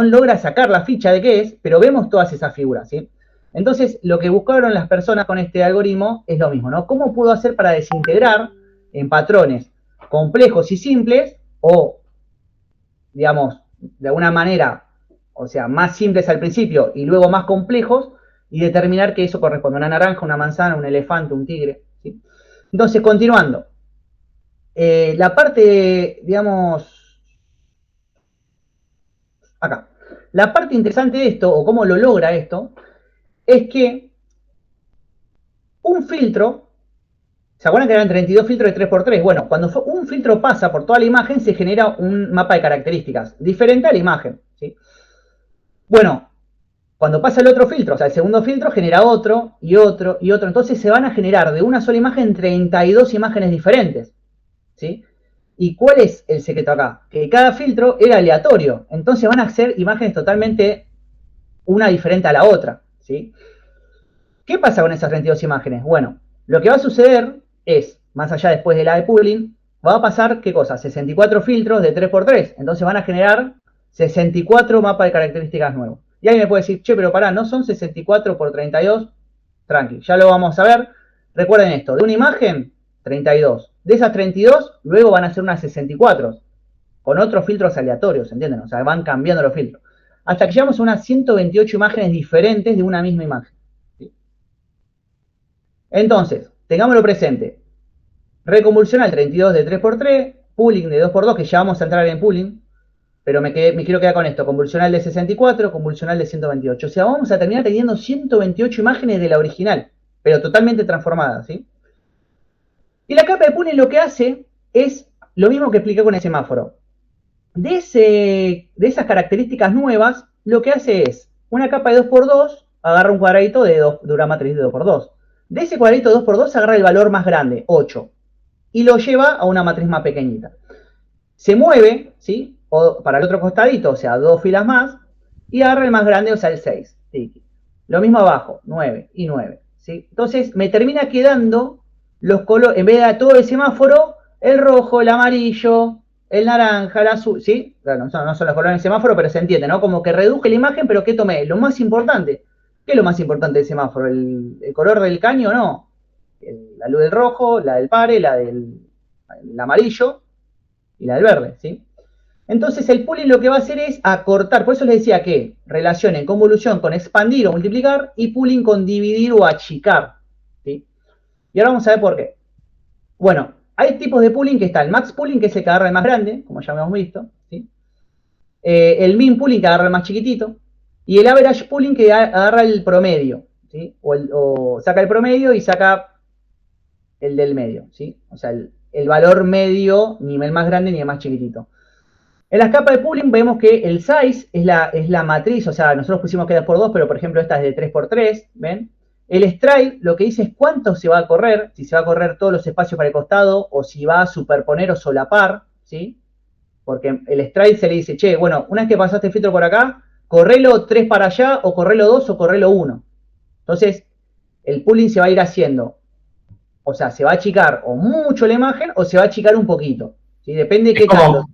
logra sacar la ficha de qué es, pero vemos todas esas figuras, ¿sí? Entonces, lo que buscaron las personas con este algoritmo es lo mismo, ¿no? ¿Cómo puedo hacer para desintegrar en patrones complejos y simples o, digamos, de alguna manera, o sea, más simples al principio y luego más complejos y determinar que eso corresponde a una naranja, una manzana, un elefante, un tigre, ¿sí? Entonces, continuando, la parte, digamos, Acá. La parte interesante de esto, o cómo lo logra esto, es que un filtro, ¿se acuerdan que eran 32 filtros de 3x3? Bueno, cuando un filtro pasa por toda la imagen, se genera un mapa de características diferente a la imagen, ¿sí? Bueno, cuando pasa el otro filtro, o sea, el segundo filtro genera otro y otro y otro. Entonces se van a generar de una sola imagen 32 imágenes diferentes, ¿sí? ¿Y cuál es el secreto acá? Que cada filtro era aleatorio. Entonces van a ser imágenes totalmente una diferente a la otra, ¿sí? ¿Qué pasa con esas 32 imágenes? Bueno, lo que va a suceder es, más allá después de la de pooling, va a pasar, ¿qué cosa? 64 filtros de 3x3. Entonces van a generar 64 mapas de características nuevos. Y alguien me puede decir, che, pero pará, ¿no son 64 por 32? Tranqui, ya lo vamos a ver. Recuerden esto, de una imagen, 32. De esas 32, luego van a ser unas 64, con otros filtros aleatorios, ¿entienden? O sea, van cambiando los filtros. Hasta que llegamos a unas 128 imágenes diferentes de una misma imagen. ¿Sí? Entonces, tengámoslo presente. Reconvolucional 32 de 3x3, pooling de 2x2, que ya vamos a entrar en pooling, pero me quiero quedar con esto. Convolucional de 64, convolucional de 128. O sea, vamos a terminar teniendo 128 imágenes de la original, pero totalmente transformadas, ¿sí? Y la capa de pooling lo que hace es lo mismo que expliqué con el semáforo. De esas características nuevas, lo que hace es una capa de 2x2, agarra un cuadradito de una matriz de 2x2. De ese cuadradito de 2x2 agarra el valor más grande, 8, y lo lleva a una matriz más pequeñita. Se mueve, ¿sí? O para el otro costadito, o sea, 2 filas más, y agarra el más grande, o sea, el 6. ¿Sí? Lo mismo abajo, 9 y 9. ¿Sí? Entonces me termina quedando los colores, en vez de todo el semáforo, el rojo, el amarillo, el naranja, el azul, ¿sí? Claro, no son los colores del semáforo, pero se entiende, ¿no? Como que reduje la imagen, pero ¿qué tomé? Lo más importante. ¿Qué es lo más importante del semáforo? ¿El color del caño? No. La luz del rojo, la del pare, la del amarillo y la del verde, ¿sí? Entonces el pooling lo que va a hacer es acortar, por eso les decía que relacionen convolución con expandir o multiplicar y pooling con dividir o achicar, ¿sí? Y ahora vamos a ver por qué. Bueno, hay tipos de pooling que está el max pooling, que es el que agarra el más grande, como ya hemos visto, ¿sí? El min pooling, que agarra el más chiquitito, y el average pooling, que agarra el promedio, ¿sí? O saca el promedio y saca el del medio, ¿sí? O sea, el valor medio, ni el más grande ni el más chiquitito. En las capas de pooling vemos que el size es la matriz, o sea, nosotros pusimos que 2x2, pero por ejemplo esta es de 3x3, ¿ven? El stride lo que dice es cuánto se va a correr, si se va a correr todos los espacios para el costado, o si va a superponer o solapar, ¿sí? Porque el stride se le dice, che, bueno, una vez que pasaste el filtro por acá, correlo 3 para allá, o correlo 2, o correlo 1. Entonces, el pooling se va a ir haciendo, o sea, se va a achicar o mucho la imagen, o se va a achicar un poquito, ¿sí? Depende de qué tanto.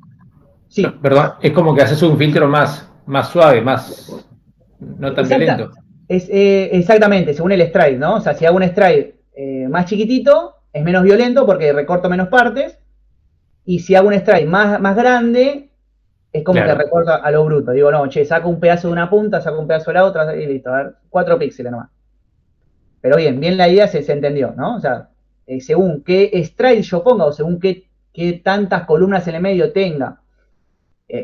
Sí. Perdón, es como que haces un filtro más suave, no tan violento. Exactamente, según el stride, ¿no? O sea, si hago un stride más chiquitito, es menos violento porque recorto menos partes. Y si hago un stride más grande, es como que recorto a lo bruto. Digo, no, che, saco un pedazo de una punta, saco un pedazo de la otra, y listo, a ver, 4 píxeles nomás. Pero bien la idea se entendió, ¿no? O sea, según qué stride yo ponga o según qué tantas columnas en el medio tenga,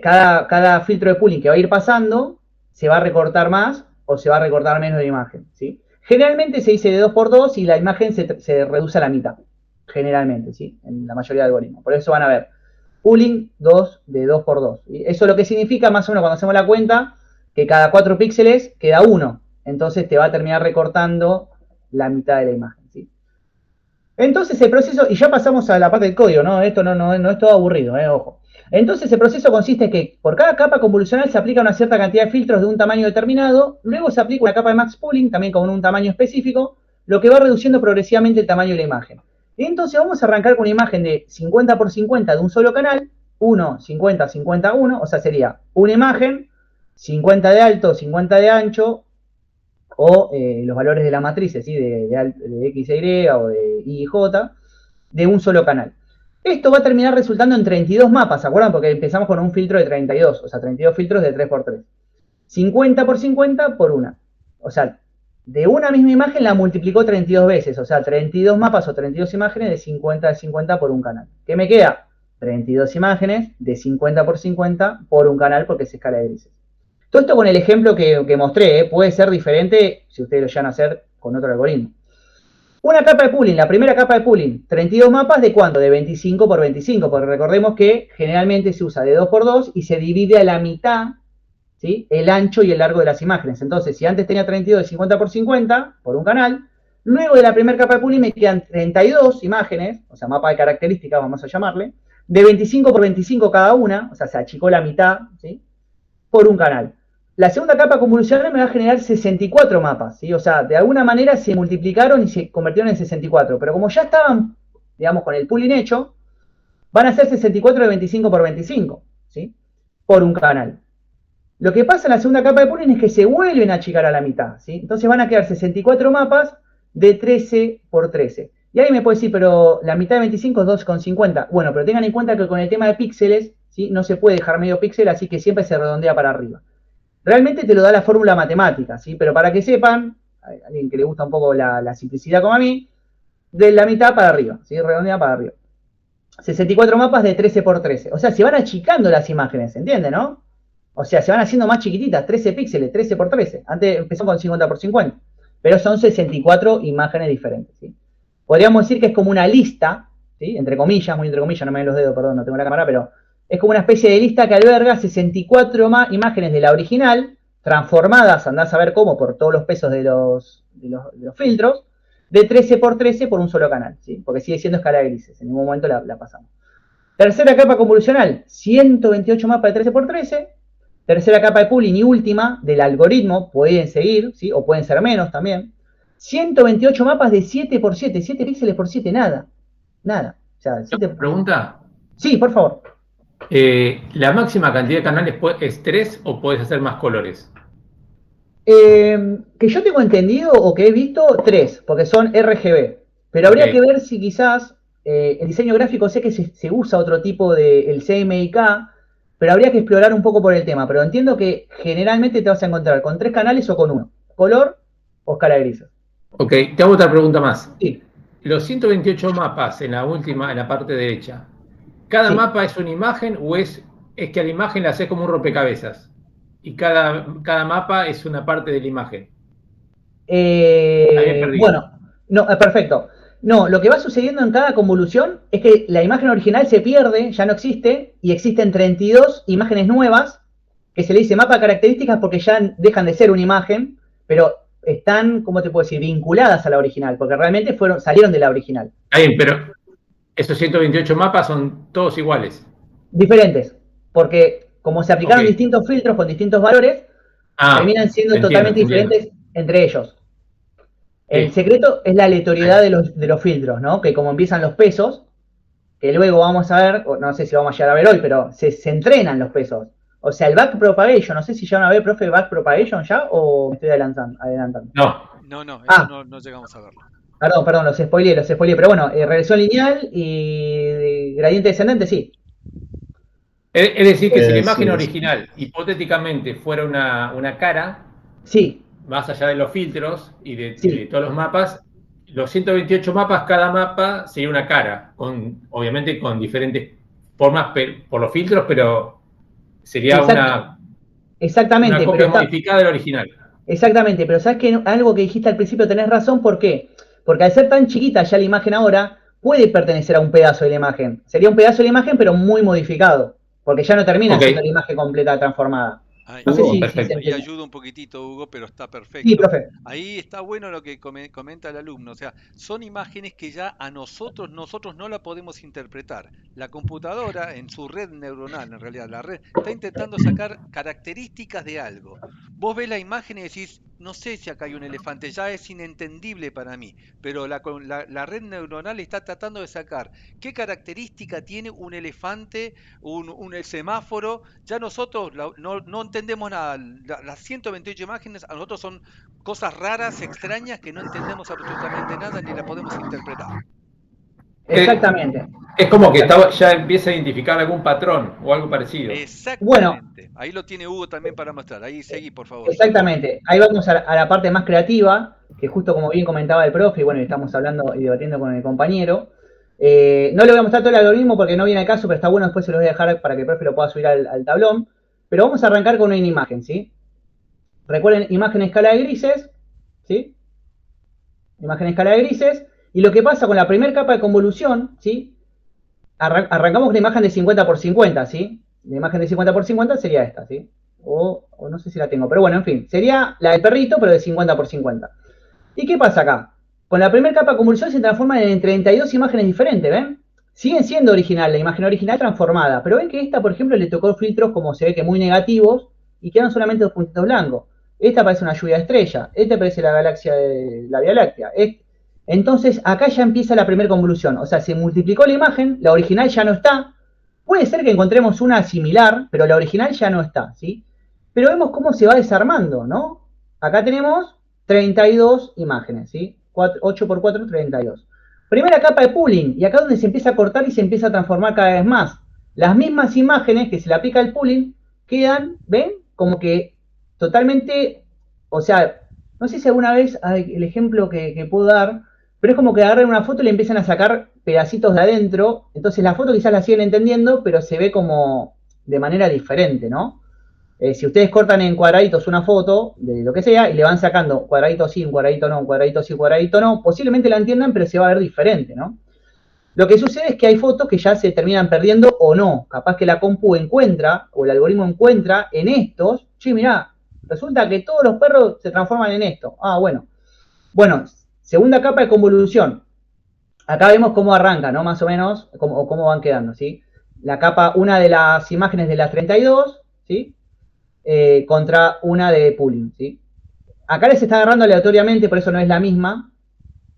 cada filtro de pooling que va a ir pasando, se va a recortar más o se va a recortar menos de la imagen, ¿sí? Generalmente se dice de 2x2 y la imagen se reduce a la mitad, generalmente, ¿sí? En la mayoría de algoritmos. Por eso van a ver pooling 2 de 2x2. Y eso lo que significa, más o menos, cuando hacemos la cuenta, que cada 4 píxeles queda 1. Entonces te va a terminar recortando la mitad de la imagen, ¿sí? Entonces el proceso, y ya pasamos a la parte del código, ¿no? Esto no es todo aburrido, ojo. Entonces el proceso consiste en que por cada capa convolucional se aplica una cierta cantidad de filtros de un tamaño determinado, luego se aplica una capa de max pooling, también con un tamaño específico, lo que va reduciendo progresivamente el tamaño de la imagen. Y entonces vamos a arrancar con una imagen de 50 por 50 de un solo canal, 1, 50, 50, 1, o sea, sería una imagen, 50 de alto, 50 de ancho, o los valores de las matrices, ¿sí? de X, Y o de Y y J, de un solo canal. Esto va a terminar resultando en 32 mapas, ¿se acuerdan? Porque empezamos con un filtro de 32, o sea, 32 filtros de 3x3. 50 por 50 por una. O sea, de una misma imagen la multiplicó 32 veces, o sea, 32 mapas o 32 imágenes de 50 por un canal. ¿Qué me queda? 32 imágenes de 50 por 50 por un canal porque es escala de grises. Todo esto con el ejemplo que mostré, puede ser diferente si ustedes lo llegan a hacer con otro algoritmo. Una capa de pooling, la primera capa de pooling, 32 mapas, ¿de cuánto? De 25 por 25, porque recordemos que generalmente se usa de 2 por 2 y se divide a la mitad, ¿sí?, el ancho y el largo de las imágenes. Entonces, si antes tenía 32 de 50 por 50 por un canal, luego de la primera capa de pooling me quedan 32 imágenes, o sea, mapa de características, vamos a llamarle, de 25 por 25 cada una, o sea, se achicó la mitad, ¿sí?, por un canal. La segunda capa convolucional me va a generar 64 mapas, ¿sí? O sea, de alguna manera se multiplicaron y se convirtieron en 64, pero como ya estaban, digamos, con el pooling hecho, van a ser 64 de 25 por 25, ¿sí?, por un canal. Lo que pasa en la segunda capa de pooling es que se vuelven a achicar a la mitad, ¿sí? Entonces van a quedar 64 mapas de 13 por 13. Y ahí me puede decir, pero la mitad de 25 es 2,50. Bueno, pero tengan en cuenta que con el tema de píxeles, ¿sí?, no se puede dejar medio píxel, así que siempre se redondea para arriba. Realmente te lo da la fórmula matemática, ¿sí? Pero para que sepan, a alguien que le gusta un poco la simplicidad como a mí, de la mitad para arriba, ¿sí?, redondea para arriba. 64 mapas de 13 por 13. O sea, se van achicando las imágenes, ¿entienden, no? O sea, se van haciendo más chiquititas, 13 píxeles, 13 por 13. Antes empezó con 50 por 50. Pero son 64 imágenes diferentes, ¿sí? Podríamos decir que es como una lista, ¿sí?, entre comillas, muy entre comillas, no me ven los dedos, perdón, no tengo la cámara, pero es como una especie de lista que alberga 64 imágenes de la original, transformadas, andás a ver cómo, por todos los pesos de los filtros, de 13 por 13 por un solo canal, ¿sí? Porque sigue siendo escala de grises, en ningún momento la pasamos. Tercera capa convolucional, 128 mapas de 13 por 13. Tercera capa de pooling y última del algoritmo, pueden seguir, ¿sí?, o pueden ser menos también. 128 mapas de 7 por 7, 7 píxeles por 7, nada. Nada. O sea, 7... ¿Pregunta? Sí, por favor. ¿La máxima cantidad de canales es 3 o puedes hacer más colores? Que yo tengo entendido o que he visto, 3, porque son RGB. Pero habría que ver si quizás el diseño gráfico, sé que se usa otro tipo de el CMYK, pero habría que explorar un poco por el tema. Pero entiendo que generalmente te vas a encontrar con 3 canales o con uno. Color o escala de grises. Ok, te hago otra pregunta más. Sí. Los 128 mapas en la última, en la parte derecha, ¿cada Sí. mapa es una imagen o es que a la imagen la haces como un rompecabezas? Y cada mapa es una parte de la imagen. Bueno, no, perfecto. No, lo que va sucediendo en cada convolución es que la imagen original se pierde, ya no existe, y existen 32 imágenes nuevas, que se le dice mapa de características porque ya dejan de ser una imagen, pero están, ¿cómo te puedo decir?, vinculadas a la original, porque realmente salieron de la original. Está bien, pero esos 128 mapas son todos iguales. Diferentes, porque como se aplicaron distintos filtros con distintos valores, terminan siendo totalmente diferentes entre ellos. El secreto es la aleatoriedad de los filtros, ¿no? Que como empiezan los pesos, que luego vamos a ver, no sé si vamos a llegar a ver hoy, pero se entrenan los pesos. O sea, el backpropagation, no sé si ya van a ver, profe, backpropagation ya, o me estoy adelantando. No, eso no llegamos a verlo. Perdón, los spoileé, pero bueno, regresión lineal y gradiente descendente, sí. Es decir, que si la imagen original, hipotéticamente, fuera una cara, sí, más allá de los filtros y de todos los mapas, los 128 mapas, cada mapa sería una cara, obviamente con diferentes formas por los filtros, pero sería una copia modificada del original. Exactamente, pero sabes que algo que dijiste al principio tenés razón, ¿por qué? Porque al ser tan chiquita ya la imagen ahora, puede pertenecer a un pedazo de la imagen. Sería un pedazo de la imagen, pero muy modificado, porque ya no termina siendo la imagen completa transformada. No sé si ahí ayuda un poquitito, Hugo, pero está perfecto. Sí, profe. Ahí está bueno lo que comenta el alumno. O sea, son imágenes que ya a nosotros no la podemos interpretar. La computadora, en su red neuronal, en realidad, la red, está intentando sacar características de algo. Vos ves la imagen y decís, no sé si acá hay un elefante, ya es inentendible para mí. Pero la red neuronal está tratando de sacar qué característica tiene un elefante, un semáforo. Ya nosotros no entendemos nada. Las 128 imágenes a nosotros son cosas raras, extrañas, que no entendemos absolutamente nada ni la podemos interpretar. Exactamente. Es como que ya empieza a identificar algún patrón o algo parecido. Exactamente. Bueno, ahí lo tiene Hugo también para mostrar. Ahí seguí, por favor. Exactamente. Ahí vamos a la parte más creativa, que justo como bien comentaba el profe, y bueno, estamos hablando y debatiendo con el compañero. No le voy a mostrar todo el algoritmo porque no viene al caso, pero está bueno, después se los voy a dejar para que el profe lo pueda subir al tablón. Pero vamos a arrancar con una imagen, ¿sí? recuerden, imagen en escala de grises, ¿sí? Imagen en escala de grises, y lo que pasa con la primera capa de convolución, ¿sí? Arrancamos con una imagen de 50 por 50, ¿sí? La imagen de 50 por 50 sería esta, ¿sí? O no sé si la tengo, pero bueno, en fin, sería la del perrito, pero de 50 por 50. ¿Y qué pasa acá? Con la primera capa de convolución se transforman en 32 imágenes diferentes, ¿ven? Siguen siendo original, la imagen original transformada, pero ven que esta, por ejemplo, le tocó filtros como se ve que muy negativos y quedan solamente 2 puntitos blancos. Esta parece una lluvia de estrella, esta parece la galaxia de la Vía Láctea. Entonces, acá ya empieza la primera convolución, o sea, se multiplicó la imagen, la original ya no está. Puede ser que encontremos una similar, pero la original ya no está, ¿sí? Pero vemos cómo se va desarmando, ¿no? Acá tenemos 32 imágenes, ¿sí? 8 por 4, 32. Primera capa de pooling, y acá es donde se empieza a cortar y se empieza a transformar cada vez más. Las mismas imágenes que se le aplica el pooling quedan, ¿ven? Como que totalmente, o sea, no sé si alguna vez el ejemplo que puedo dar, pero es como que agarran una foto y le empiezan a sacar pedacitos de adentro, entonces la foto quizás la siguen entendiendo, pero se ve como de manera diferente, ¿no? Si ustedes cortan en cuadraditos una foto, de lo que sea, y le van sacando cuadradito sí, un cuadradito no, un cuadradito sí, un cuadradito no, posiblemente la entiendan, pero se va a ver diferente, ¿no? Lo que sucede es que hay fotos que ya se terminan perdiendo o no. Capaz que la compu encuentra, o el algoritmo encuentra en estos, che, mirá, resulta que todos los perros se transforman en esto. Ah, bueno. Bueno, segunda capa de convolución. Acá vemos cómo arranca, ¿no? Más o menos, cómo van quedando, ¿sí? La capa, una de las imágenes de las 32, ¿sí? Contra una de pooling, ¿sí? Acá les está agarrando aleatoriamente, por eso no es la misma,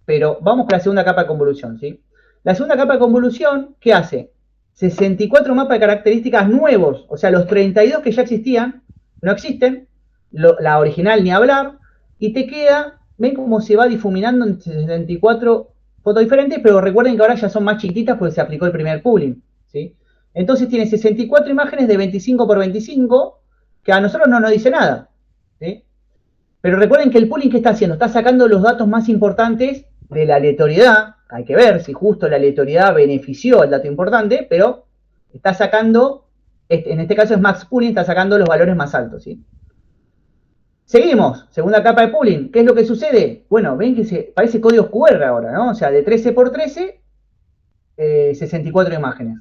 pero vamos con la segunda capa de convolución, ¿sí? La segunda capa de convolución, ¿qué hace? 64 mapas de características nuevos, o sea, los 32 que ya existían, no existen, la original ni hablar, y te queda, ven cómo se va difuminando en 64 fotos diferentes, pero recuerden que ahora ya son más chiquititas porque se aplicó el primer pooling, ¿sí? Entonces tiene 64 imágenes de 25 por 25, que a nosotros no nos dice nada, ¿sí? Pero recuerden que el pooling, ¿qué está haciendo? Está sacando los datos más importantes de la aleatoriedad. Hay que ver si justo la aleatoriedad benefició el dato importante, pero está sacando, en este caso es max pooling, está sacando los valores más altos, ¿sí? Seguimos, segunda capa de pooling. ¿Qué es lo que sucede? Bueno, ven que parece código QR ahora, ¿no? O sea, de 13 por 13, 64 imágenes.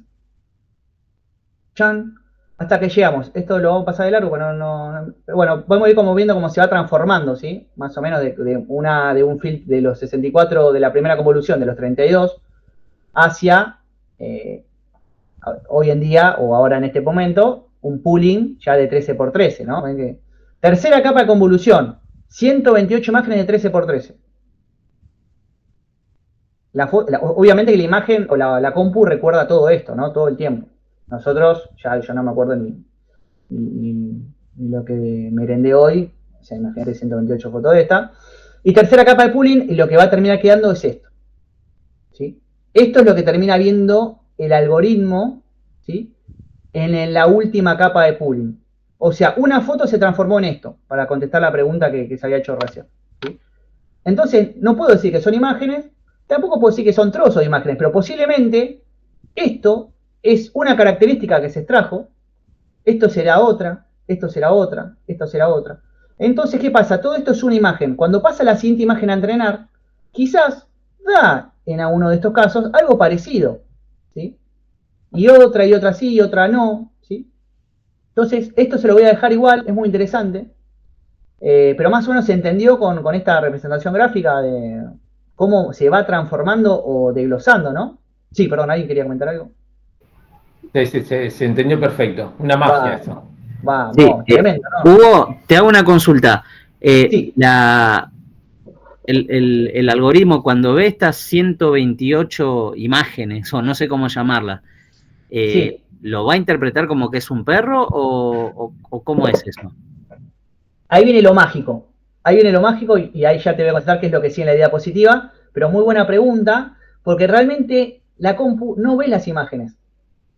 Chan. Hasta que llegamos. Esto lo vamos a pasar de largo, bueno, podemos ir como viendo cómo se va transformando, ¿sí? Más o menos de un filtro de los 64 de la primera convolución, de los 32, hacia hoy en día, o ahora en este momento, un pooling ya de 13 por 13, ¿no? Tercera capa de convolución, 128 imágenes de 13 por 13. Obviamente que la imagen o la compu recuerda todo esto, ¿no? Todo el tiempo. Nosotros, ya yo no me acuerdo ni lo que merendé hoy, o sea, imagínate 128 fotos de esta. Y tercera capa de pooling, y lo que va a terminar quedando es esto, ¿sí? Esto es lo que termina viendo el algoritmo, ¿sí? En la última capa de pooling. O sea, una foto se transformó en esto, para contestar la pregunta que se había hecho recién, ¿sí? Entonces, no puedo decir que son imágenes, tampoco puedo decir que son trozos de imágenes, pero posiblemente esto es una característica que se extrajo, esto será otra, esto será otra, esto será otra. Entonces, ¿qué pasa? Todo esto es una imagen. Cuando pasa la siguiente imagen a entrenar, quizás da en uno de estos casos algo parecido, ¿sí? Y otra sí, y otra no, ¿sí? Entonces, esto se lo voy a dejar igual, es muy interesante, pero más o menos se entendió con esta representación gráfica de cómo se va transformando o desglosando, ¿no? Sí, perdón, ¿alguien quería comentar algo? Se entendió perfecto. Una magia eso. Sí, tremendo, ¿no? Hugo, te hago una consulta. Sí. El algoritmo, cuando ve estas 128 imágenes, o no sé cómo llamarlas, Sí. ¿lo va a interpretar como que es un perro o cómo es eso? Ahí viene lo mágico. Ahí viene lo mágico y ahí ya te voy a contar qué es lo que sí en la diapositiva. Pero muy buena pregunta, porque realmente la compu no ve las imágenes.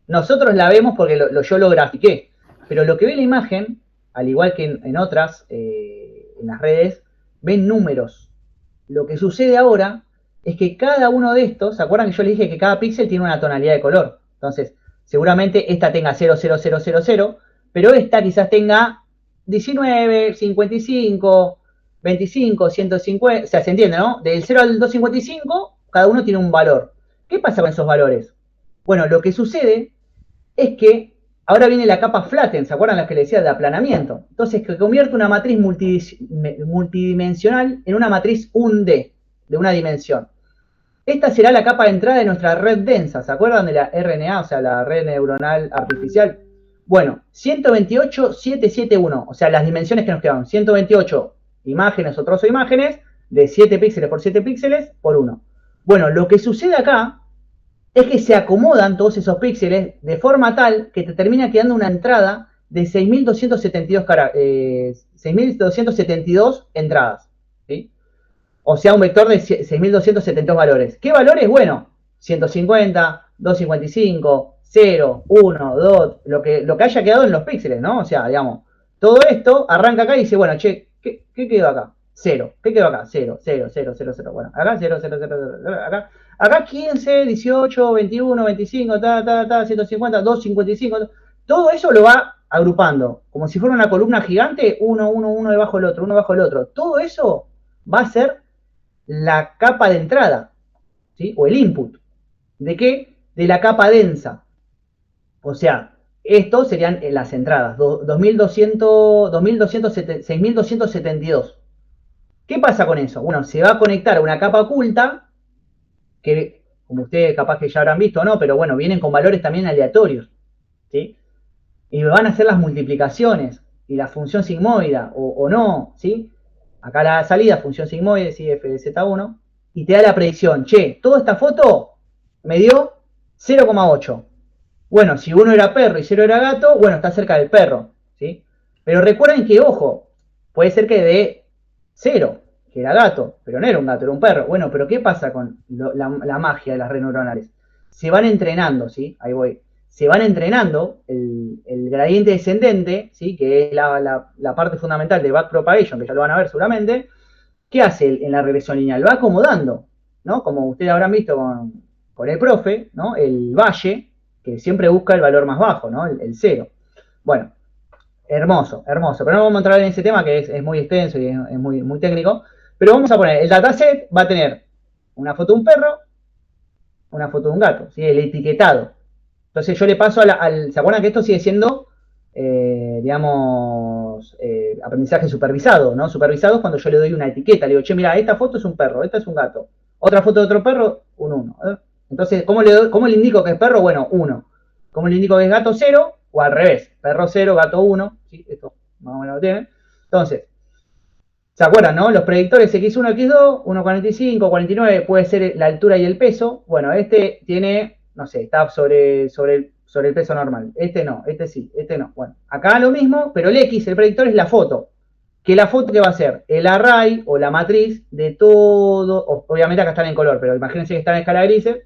Nosotros la vemos porque yo lo grafiqué. Pero lo que ve la imagen, al igual que en otras, en las redes, ven números. Lo que sucede ahora es que cada uno de estos, ¿se acuerdan que yo les dije que cada píxel tiene una tonalidad de color? Entonces, seguramente esta tenga 00000, pero esta quizás tenga 19, 55, 25, 150, o sea, se entiende, ¿no? Del 0 al 255, cada uno tiene un valor. ¿Qué pasa con esos valores? Bueno, lo que sucede es que ahora viene la capa flatten, ¿se acuerdan las que le decía de aplanamiento? Entonces, que convierte una matriz multidimensional en una matriz 1D, de una dimensión. Esta será la capa de entrada de nuestra red densa, ¿se acuerdan de la RNA, o sea, la red neuronal artificial? Bueno, 128,771, o sea, las dimensiones que nos quedan, 128 imágenes o trozo de imágenes, de 7 píxeles por 7 píxeles por 1. Bueno, lo que sucede acá es que se acomodan todos esos píxeles de forma tal que te termina quedando una entrada de 6.272 entradas, ¿sí? O sea, un vector de 6.272 valores. ¿Qué valores? Bueno, 150, 255, 0, 1, 2, lo que haya quedado en los píxeles, ¿no? O sea, digamos, todo esto arranca acá y dice, bueno, che, ¿qué quedó acá? 0. ¿Qué quedó acá? 0, 0, 0, 0, 0. Bueno, acá 0, 0, 0, 0, acá. Acá 15, 18, 21, 25, 150, 255. Todo eso lo va agrupando, como si fuera una columna gigante, uno debajo del otro, uno debajo del otro. Todo eso va a ser la capa de entrada, ¿sí? O el input. ¿De qué? De la capa densa. O sea, estos serían las entradas, 6.272. ¿Qué pasa con eso? Bueno, se va a conectar a una capa oculta, que como ustedes capaz que ya habrán visto o no, pero bueno, vienen con valores también aleatorios, ¿sí? Y van a hacer las multiplicaciones, y la función sigmoide, o no, ¿sí? Acá la salida, función sigmoide, ¿sí? F de Z1, y te da la predicción, che, toda esta foto me dio 0,8. Bueno, si uno era perro y 0 era gato, bueno, está cerca del perro, ¿sí? Pero recuerden que, ojo, puede ser que dé 0, que era gato, pero no era un gato, era un perro. Bueno, pero ¿qué pasa con la magia de las redes neuronales? Se van entrenando, ¿sí? Ahí voy. Se van entrenando el gradiente descendente, ¿sí? Que es la parte fundamental de backpropagation, que ya lo van a ver seguramente. ¿Qué hace en la regresión lineal? Va acomodando, ¿no? Como ustedes habrán visto con el profe, ¿no? El valle, que siempre busca el valor más bajo, ¿no? El 0. Bueno, hermoso, hermoso. Pero no vamos a entrar en ese tema que es muy extenso y es muy, muy técnico. Pero vamos a poner, el dataset va a tener una foto de un perro, una foto de un gato, ¿sí? El etiquetado. Entonces yo le paso ¿se acuerdan que esto sigue siendo, digamos, aprendizaje supervisado, ¿no? Supervisado es cuando yo le doy una etiqueta, le digo, che, mira, esta foto es un perro, esta es un gato. Otra foto de otro perro, un 1. Entonces, ¿cómo le indico que es perro? Bueno, 1. ¿Cómo le indico que es gato? 0, o al revés, perro 0, gato 1. ¿Sí? Esto más o menos lo tienen. Entonces, ¿se acuerdan, no? Los predictores X1, X2, 1,45, 49, puede ser la altura y el peso. Bueno, este tiene, no sé, está sobre el peso normal. Este no, este sí, este no. Bueno, acá lo mismo, pero el X, el predictor, es la foto. Que la foto que va a ser el array o la matriz de todo, obviamente acá están en color, pero imagínense que están en escala grises,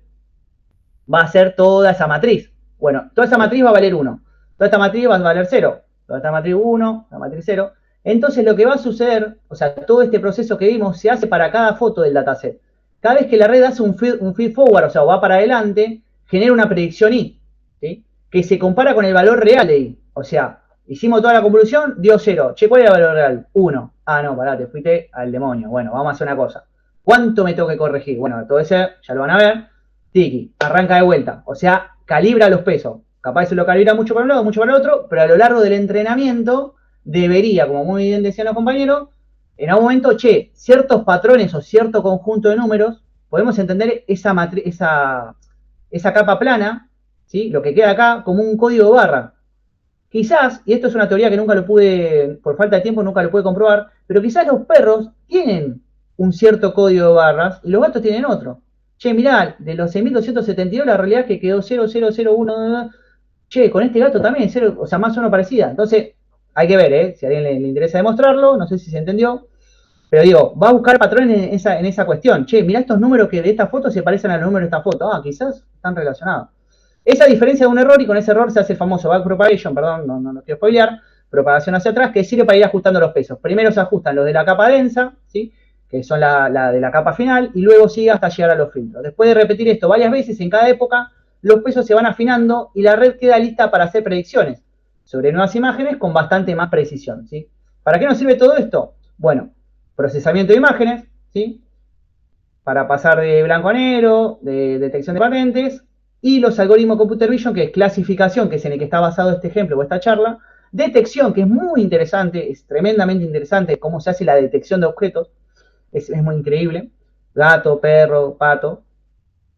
va a ser toda esa matriz. Bueno, toda esa matriz va a valer 1. Toda esta matriz va a valer 0. Toda esta matriz 1, la matriz 0. Entonces lo que va a suceder, o sea, todo este proceso que vimos se hace para cada foto del dataset. Cada vez que la red hace un feed forward, o sea, va para adelante, genera una predicción I, ¿sí? Que se compara con el valor real de I. O sea, hicimos toda la convolución, dio 0. Che, ¿cuál era el valor real? 1. Ah, no, pará, te fuiste al demonio. Bueno, vamos a hacer una cosa. ¿Cuánto me tengo que corregir? Bueno, todo ese ya lo van a ver. Tiki, arranca de vuelta. O sea, calibra los pesos. Capaz se lo calibra mucho para un lado, mucho para el otro, pero a lo largo del entrenamiento debería, como muy bien decían los compañeros, en algún momento, che, ciertos patrones o cierto conjunto de números, podemos entender esa capa plana, ¿sí? Lo que queda acá, como un código de barra. Quizás, y esto es una teoría que nunca lo pude, por falta de tiempo, nunca lo pude comprobar, pero quizás los perros tienen un cierto código de barras y los gatos tienen otro. Che, mirá, de los 6.272 la realidad es que quedó 0,001. Che, con este gato también, 0, o sea, más o menos parecida. Entonces, hay que ver, si a alguien le interesa demostrarlo, no sé si se entendió, pero digo, va a buscar patrones en esa cuestión. Che, mirá estos números que de esta foto se parecen a los números de esta foto. Ah, quizás están relacionados. Esa diferencia de un error, y con ese error se hace el famoso backpropagation, perdón, no quiero spoilear, propagación hacia atrás, que sirve para ir ajustando los pesos. Primero se ajustan los de la capa densa, ¿sí? Que son la de la capa final, y luego sigue hasta llegar a los filtros. Después de repetir esto varias veces en cada época, los pesos se van afinando y la red queda lista para hacer predicciones sobre nuevas imágenes con bastante más precisión, ¿sí? ¿Para qué nos sirve todo esto? Bueno, procesamiento de imágenes, ¿sí? Para pasar de blanco a negro, de detección de patentes, y los algoritmos Computer Vision, que es clasificación, que es en el que está basado este ejemplo o esta charla, detección, que es muy interesante, es tremendamente interesante cómo se hace la detección de objetos, es muy increíble, gato, perro, pato.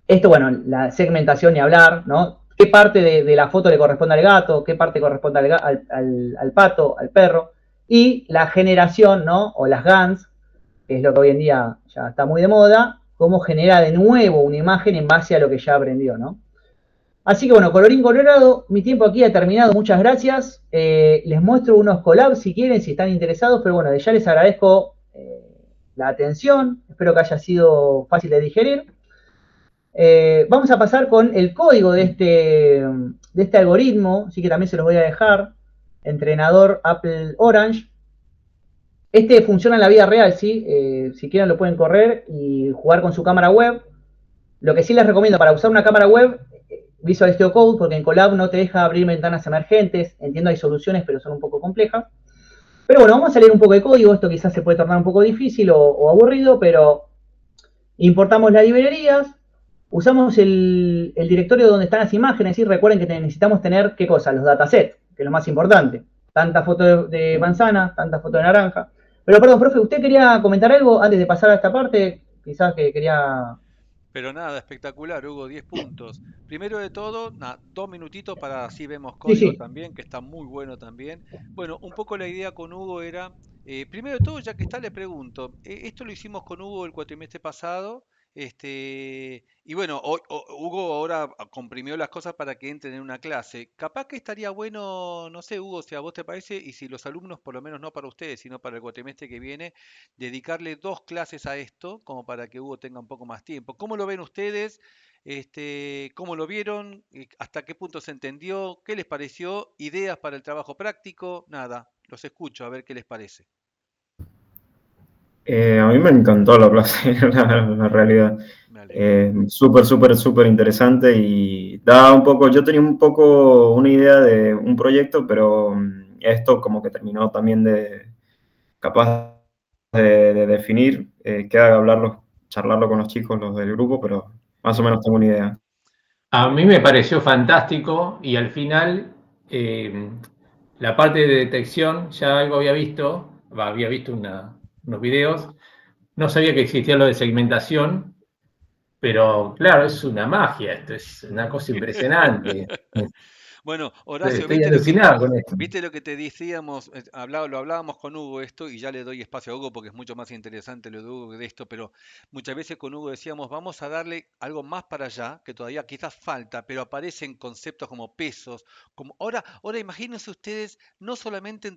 Esto, bueno, la segmentación y hablar, ¿no? ¿Qué parte de la foto le corresponde al gato? ¿Qué parte corresponde al pato, al perro? Y la generación, ¿no? O las GANs, que es lo que hoy en día ya está muy de moda, cómo genera de nuevo una imagen en base a lo que ya aprendió, ¿no? Así que bueno, colorín colorado, mi tiempo aquí ha terminado, muchas gracias. Les muestro unos collabs si quieren, si están interesados, pero bueno, ya les agradezco la atención, espero que haya sido fácil de digerir. Vamos a pasar con el código de este algoritmo, así que también se los voy a dejar. Entrenador Apple Orange. Este funciona en la vida real, ¿sí? Si quieren lo pueden correr y jugar con su cámara web. Lo que sí les recomiendo para usar una cámara web, Visual Studio Code, porque en Colab no te deja abrir ventanas emergentes. Entiendo hay soluciones, pero son un poco complejas. Pero bueno, vamos a leer un poco de código. Esto quizás se puede tornar un poco difícil o aburrido, pero importamos las librerías. Usamos el directorio donde están las imágenes y recuerden que necesitamos tener, ¿qué cosa? Los datasets, que es lo más importante. Tanta foto de manzana, tanta foto de naranja. Pero perdón, profe, ¿usted quería comentar algo antes de pasar a esta parte? Quizás que quería... Pero nada, espectacular, Hugo, 10 puntos. Primero de todo, 2 minutitos para así vemos Sí, código sí. también, que está muy bueno también. Bueno, un poco la idea con Hugo era, primero de todo, ya que está, le pregunto, esto lo hicimos con Hugo el cuatrimestre pasado, y bueno, Hugo ahora comprimió las cosas para que entren en una clase. Capaz que estaría bueno, no sé, Hugo, si a vos te parece, y si los alumnos, por lo menos no para ustedes, sino para el cuatrimestre que viene, dedicarle 2 clases a esto, como para que Hugo tenga un poco más tiempo. ¿Cómo lo ven ustedes? ¿Cómo lo vieron? ¿Hasta qué punto se entendió? ¿Qué les pareció? ¿Ideas para el trabajo práctico? Nada, los escucho, a ver qué les parece. A mí me encantó la clase, la realidad. Me alegro. Súper, súper, súper interesante y da un poco, yo tenía un poco una idea de un proyecto, pero esto como que terminó también capaz de definir, queda hablarlo, charlarlo con los chicos, los del grupo, pero más o menos tengo una idea. A mí me pareció fantástico y al final la parte de detección ya algo había visto unos videos, no sabía que existía lo de segmentación, pero claro, es una magia, esto es una cosa impresionante. Bueno, Horacio, Estoy alucinado con esto. viste lo que te decíamos, lo hablábamos con Hugo esto y ya le doy espacio a Hugo porque es mucho más interesante lo de Hugo que de esto, pero muchas veces con Hugo decíamos, vamos a darle algo más para allá, que todavía quizás falta, pero aparecen conceptos como pesos, como ahora imagínense ustedes no solamente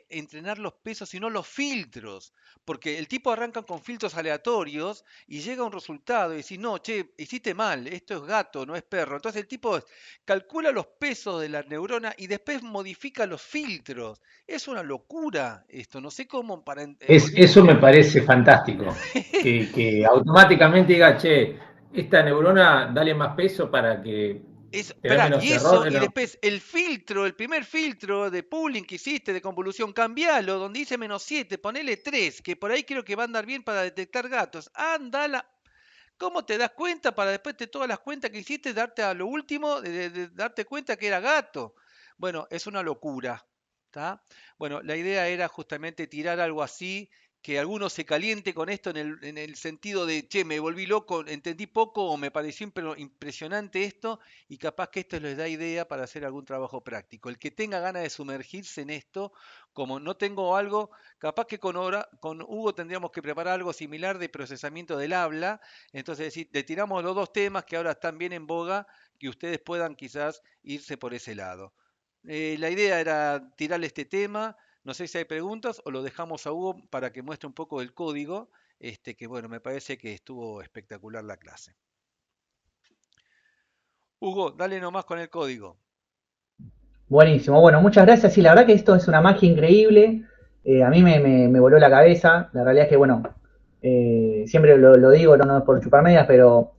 entrenar los pesos, sino los filtros, porque el tipo arranca con filtros aleatorios y llega a un resultado y decís, no, che, hiciste mal, esto es gato, no es perro. Entonces el tipo calcula los pesos de la neurona y después modifica los filtros. Es una locura esto, no sé cómo para... Eso me parece fantástico, que automáticamente diga, che, esta neurona dale más peso para que tenga Espera, menos y eso, error. y No. después el filtro, el primer filtro de pooling que hiciste de convolución, cambialo, donde dice -7, ponele 3, que por ahí creo que va a andar bien para detectar gatos. Andala. ¿Cómo te das cuenta para después de todas las cuentas que hiciste, darte a lo último, de darte cuenta que era gato? Bueno, es una locura. ¿Tá? Bueno, la idea era justamente tirar algo así, que alguno se caliente con esto en el sentido de, che, me volví loco, entendí poco o me pareció impresionante esto, y capaz que esto les da idea para hacer algún trabajo práctico. El que tenga ganas de sumergirse en esto, como no tengo algo, capaz que con Hugo tendríamos que preparar algo similar de procesamiento del habla, entonces decir, le tiramos los 2 temas que ahora están bien en boga, que ustedes puedan quizás irse por ese lado. La idea era tirarle este tema. No sé si hay preguntas o lo dejamos a Hugo para que muestre un poco el código, que bueno, me parece que estuvo espectacular la clase. Hugo, dale nomás con el código. Buenísimo, bueno, muchas gracias. Sí, la verdad que esto es una magia increíble. A mí me voló la cabeza. La realidad es que, bueno, siempre lo digo, no es por chupar medias, pero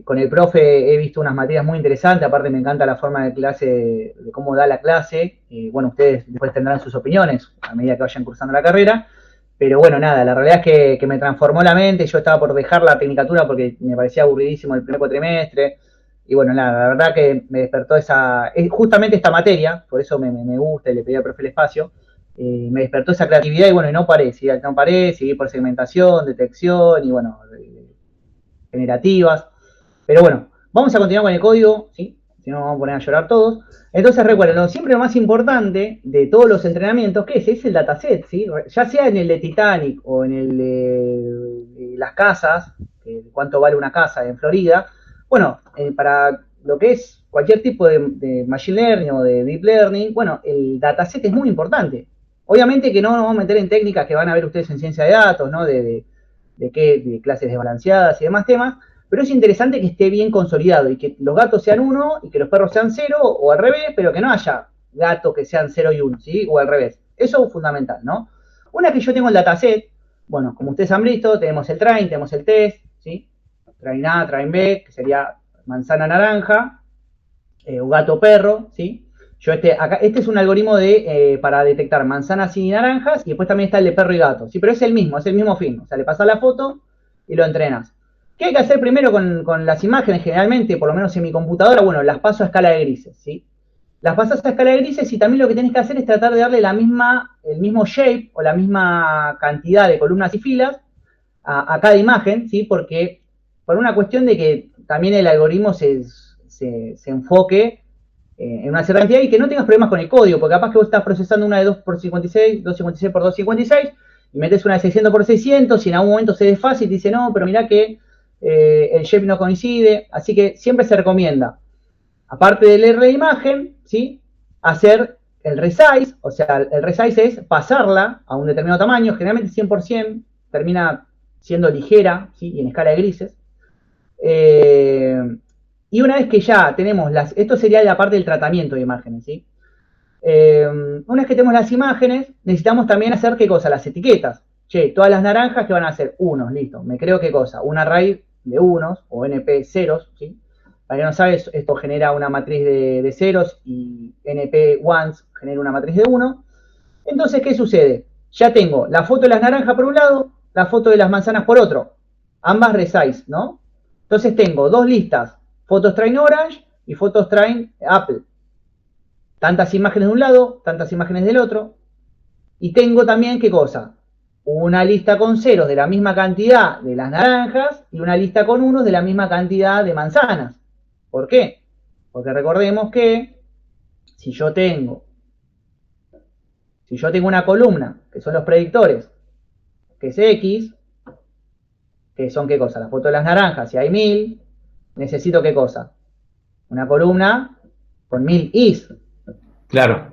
Con el profe he visto unas materias muy interesantes, aparte me encanta la forma de clase, de cómo da la clase. Bueno, ustedes después tendrán sus opiniones a medida que vayan cursando la carrera. Pero bueno, nada, la realidad es que me transformó la mente. Yo estaba por dejar la tecnicatura porque me parecía aburridísimo el primer cuatrimestre. Y bueno, nada, la verdad que me despertó justamente esta materia, por eso me gusta y le pedí al profe el espacio. Me despertó esa creatividad y bueno, y no paré, seguí por segmentación, detección y bueno, generativas. Pero bueno, vamos a continuar con el código, ¿sí? Si no, vamos a poner a llorar todos. Entonces recuerden, siempre lo más importante de todos los entrenamientos, ¿qué es? Es el dataset, ¿sí? Ya sea en el de Titanic o en el de las casas, cuánto vale una casa en Florida. Bueno, para lo que es cualquier tipo de Machine Learning o de Deep Learning, bueno, el dataset es muy importante. Obviamente que no nos vamos a meter en técnicas que van a ver ustedes en ciencia de datos, ¿no? De clases desbalanceadas y demás temas, pero es interesante que esté bien consolidado y que los gatos sean 1 y que los perros sean 0 o al revés, pero que no haya gatos que sean 0 y 1, ¿sí? O al revés. Eso es fundamental, ¿no? Una que yo tengo el dataset, bueno, como ustedes han visto, tenemos el train, tenemos el test, ¿sí? Train A, train B, que sería manzana naranja, o gato perro, ¿sí? Este es un algoritmo para detectar manzanas y naranjas, y después también está el de perro y gato, ¿sí? Pero es el mismo fin. O sea, le pasas la foto y lo entrenas. ¿Qué hay que hacer primero con las imágenes? Generalmente, por lo menos en mi computadora, bueno, las paso a escala de grises, ¿sí? Las pasas a escala de grises y también lo que tenés que hacer es tratar de darle el mismo shape o la misma cantidad de columnas y filas a cada imagen, ¿sí? Porque por una cuestión de que también el algoritmo se enfoque en una cierta cantidad y que no tengas problemas con el código, porque capaz que vos estás procesando una de 2x56, 256x256, y metes una de 600x600 y en algún momento se desfasa y te dice, no, pero mirá que el shape no coincide, así que siempre se recomienda, aparte del leer la imagen, ¿sí? Hacer el resize, o sea, el resize es pasarla a un determinado tamaño, generalmente 100% termina siendo ligera, ¿sí? Y en escala de grises. Y una vez que ya tenemos esto sería la parte del tratamiento de imágenes, ¿sí? Una vez que tenemos las imágenes, necesitamos también hacer, ¿qué cosa? Las etiquetas. Che, todas las naranjas que van a ser unos, listo. Me creo qué cosa, un array de unos, o NP ceros, ¿sí? Para que no sabes, esto genera una matriz de ceros y NP ones genera una matriz de 1. Entonces, ¿qué sucede? Ya tengo la foto de las naranjas por un lado, la foto de las manzanas por otro. Ambas resize, ¿no? Entonces tengo dos listas, fotos train orange y fotos train apple. Tantas imágenes de un lado, tantas imágenes del otro. Y tengo también, ¿qué cosa? Una lista con ceros de la misma cantidad de las naranjas y una lista con unos de la misma cantidad de manzanas. ¿Por qué? Porque recordemos que si yo tengo una columna, que son los predictores, que es X, que son ¿qué cosa? La foto de las naranjas, si hay 1000, necesito ¿qué cosa? Una columna con 1000 Is. Claro.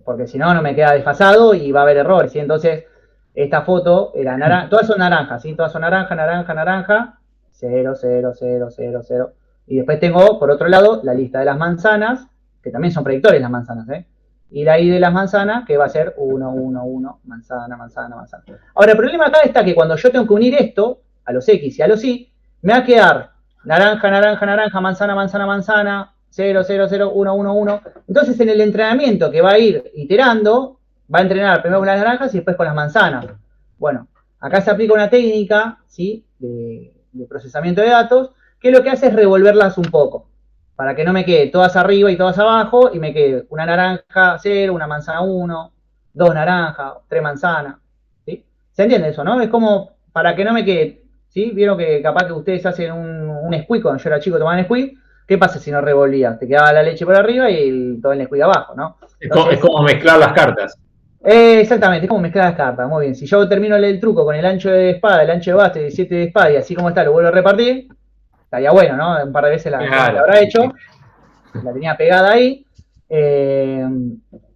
Porque si no, no me queda desfasado y va a haber errores, ¿sí? Entonces, esta foto era naranja, todas son naranjas, ¿sí? Todas son naranja, 0, 0, 0, 0, 0. Y después tengo, por otro lado, la lista de las manzanas, que también son predictores las manzanas, ¿eh? Y la I de las manzanas, que va a ser 1, 1, 1, manzana, manzana, manzana. Ahora, el problema acá está que cuando yo tengo que unir esto, a los X y a los Y, me va a quedar naranja, naranja, naranja, manzana, manzana, manzana, 0, 0, 0, 1, 1, 1. Entonces, en el entrenamiento que va a ir iterando, va a entrenar primero con las naranjas y después con las manzanas. Bueno, acá se aplica una técnica, ¿sí? de procesamiento de datos, que lo que hace es revolverlas un poco, para que no me quede todas arriba y todas abajo, y me quede una naranja 0, una manzana 1, 2 naranjas, 3 manzanas, ¿sí? ¿Se entiende eso, no? Es como para que no me quede, ¿sí? Vieron que capaz que ustedes hacen un squeak, cuando yo era chico tomaban squeak. ¿Qué pasa si no revolvías? Te quedaba la leche por arriba y todo el squeak abajo, ¿no? Entonces, es como mezclar las cartas. Exactamente, es como mezclar las cartas, muy bien. Si yo termino el truco con el ancho de espada, el ancho de base, 17 de espada y así como está, lo vuelvo a repartir, estaría bueno, ¿no? Un par de veces la habrá hecho, la tenía pegada ahí.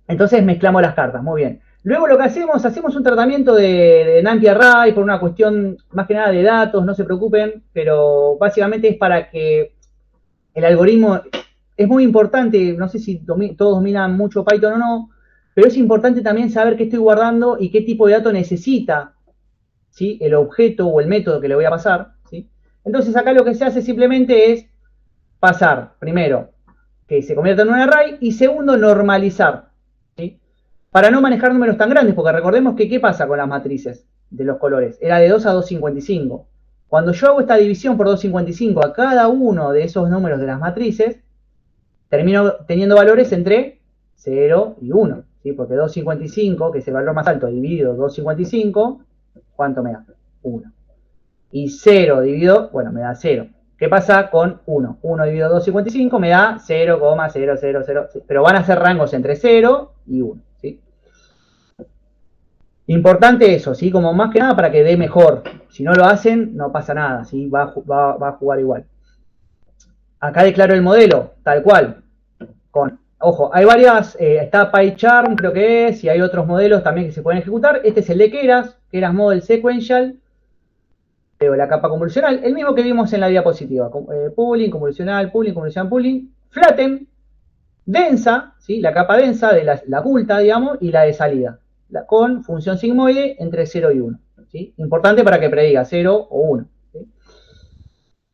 Entonces mezclamos las cartas, muy bien. Luego lo que hacemos un tratamiento de NumPy-Array por una cuestión más que nada de datos, no se preocupen, pero básicamente es para que el algoritmo es muy importante, no sé si todos dominan mucho Python o no, pero es importante también saber qué estoy guardando y qué tipo de dato necesita, ¿sí? El objeto o el método que le voy a pasar, ¿sí? Entonces acá lo que se hace simplemente es pasar, primero, que se convierta en un array, y segundo, normalizar, ¿sí? Para no manejar números tan grandes, porque recordemos que ¿qué pasa con las matrices de los colores? Era de 2 a 255. Cuando yo hago esta división por 255 a cada uno de esos números de las matrices, termino teniendo valores entre 0 y 1, ¿sí? Porque 255, que es el valor más alto, dividido 255, ¿cuánto me da? 1. Y 0 dividido, bueno, me da 0. ¿Qué pasa con 1? 1 dividido 255 me da 0,000, ¿sí? Pero van a ser rangos entre 0 y 1, ¿sí? Importante eso, ¿sí? Como más que nada para que dé mejor. Si no lo hacen, no pasa nada, ¿sí? Va a jugar igual. Acá declaro el modelo, tal cual. Ojo, hay varias, está PyCharm creo que es, y hay otros modelos también que se pueden ejecutar. Este es el de Keras Model Sequential, la capa convolucional, el mismo que vimos en la diapositiva. Pooling, convolucional, pooling. Flatten, densa, ¿sí? La capa densa de la oculta, digamos, y la de salida, con función sigmoide entre 0 y 1. ¿Sí? Importante para que prediga 0 o 1. ¿Sí?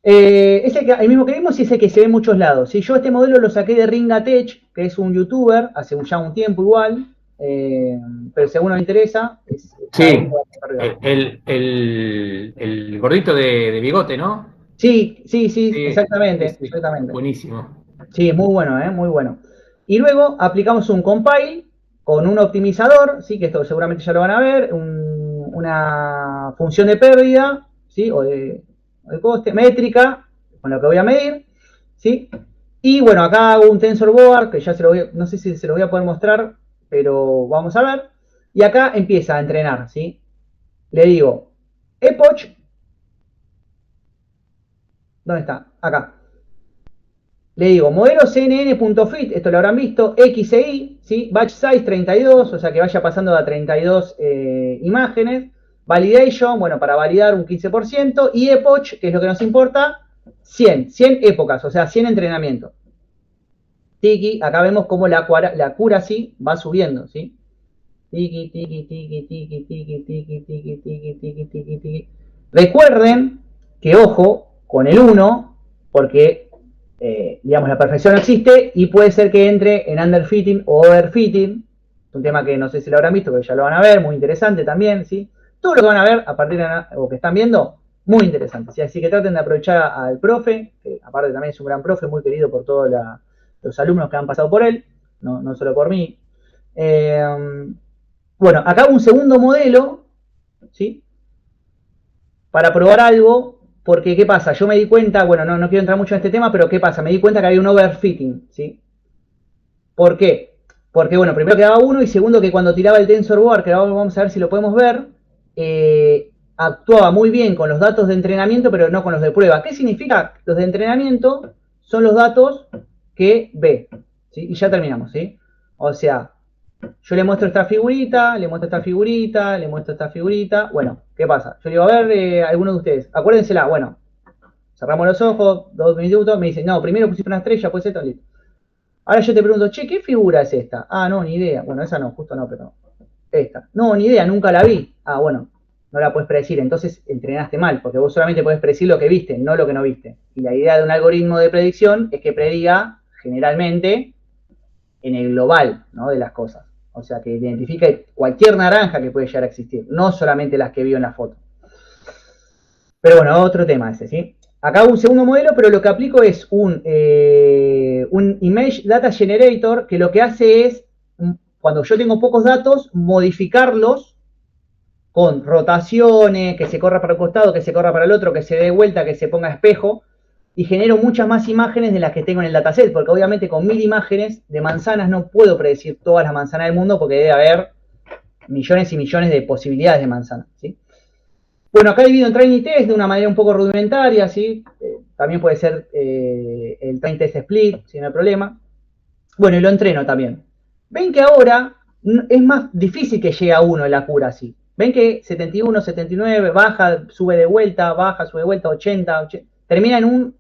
El mismo que vimos y ese que se ve en muchos lados. ¿Sí? Yo este modelo lo saqué de Ringatech, que es un youtuber, hace ya un tiempo igual, pero si a uno le interesa... Sí, el gordito de bigote, ¿no? Sí, exactamente, Sí. exactamente. Buenísimo. Sí, muy bueno, muy bueno. Y luego aplicamos un compile con un optimizador, ¿sí? Que esto seguramente ya lo van a ver, una función de pérdida, ¿sí? O de coste, métrica, con lo que voy a medir, ¿sí? Y bueno, acá hago un TensorBoard, que ya no sé si se lo voy a poder mostrar, pero vamos a ver. Y acá empieza a entrenar, ¿sí? Le digo, epoch, ¿dónde está? Acá. Le digo, modelo CNN.fit, esto lo habrán visto, X e Y, ¿sí? Batch size 32, o sea que vaya pasando a 32 imágenes. Validation, bueno, para validar un 15%. Y epoch, que es lo que nos importa, 100 épocas, o sea, 100 entrenamientos. Tiki, acá vemos cómo la accuracy va subiendo, ¿sí? Tiki, tiki, tiki, tiki, tiki, tiki, tiki, tiki, tiki, tiki, tiki. Recuerden que, ojo, con el 1, porque digamos, la perfección no existe y puede ser que entre en underfitting o overfitting. Es un tema que no sé si lo habrán visto, pero ya lo van a ver, muy interesante también, ¿sí? Todo lo que van a ver a partir de o que están viendo, muy interesante, ¿sí? Así que traten de aprovechar al profe, que aparte también es un gran profe, muy querido por todos los alumnos que han pasado por él, no solo por mí. Bueno, acá un segundo modelo, ¿sí? Para probar algo, porque ¿qué pasa? Yo me di cuenta, bueno, no quiero entrar mucho en este tema, pero ¿qué pasa? Me di cuenta que había un overfitting, ¿sí? ¿Por qué? Porque, bueno, primero quedaba 1 y segundo que cuando tiraba el TensorBoard, que ahora vamos a ver si lo podemos ver, actuaba muy bien con los datos de entrenamiento, pero no con los de prueba. ¿Qué significa? Los de entrenamiento son los datos que ve, ¿sí? Y ya terminamos, ¿sí? O sea, yo le muestro esta figurita, le muestro esta figurita, le muestro esta figurita. Bueno, ¿qué pasa? Yo le digo, a ver, alguno de ustedes, acuérdensela, bueno, cerramos los ojos, 2 minutos, me dicen, no, primero pusiste una estrella, pues esto, listo. Ahora yo te pregunto, che, ¿qué figura es esta? Ah, no, ni idea. Bueno, esa no, justo no, pero esta. No, ni idea, nunca la vi. Ah, bueno, no la puedes predecir, entonces entrenaste mal, porque vos solamente podés predecir lo que viste, no lo que no viste. Y la idea de un algoritmo de predicción es que prediga, generalmente, en el global, ¿no? De las cosas. O sea, que identifique cualquier naranja que puede llegar a existir, no solamente las que vio en la foto. Pero bueno, otro tema ese, ¿sí? Acá hago un segundo modelo, pero lo que aplico es un Image Data Generator, que lo que hace es, cuando yo tengo pocos datos, modificarlos con rotaciones, que se corra para un costado, que se corra para el otro, que se dé vuelta, que se ponga espejo, y genero muchas más imágenes de las que tengo en el dataset, porque obviamente con 1000 imágenes de manzanas no puedo predecir todas las manzanas del mundo, porque debe haber millones y millones de posibilidades de manzanas, ¿sí? Bueno, acá divido en training test de una manera un poco rudimentaria, ¿sí? También puede ser el training test split, si no hay problema. Bueno, y lo entreno también. Ven que ahora es más difícil que llegue a 1 el accuracy. Ven que 71, 79, baja, sube de vuelta, baja, sube de vuelta, 80, termina en un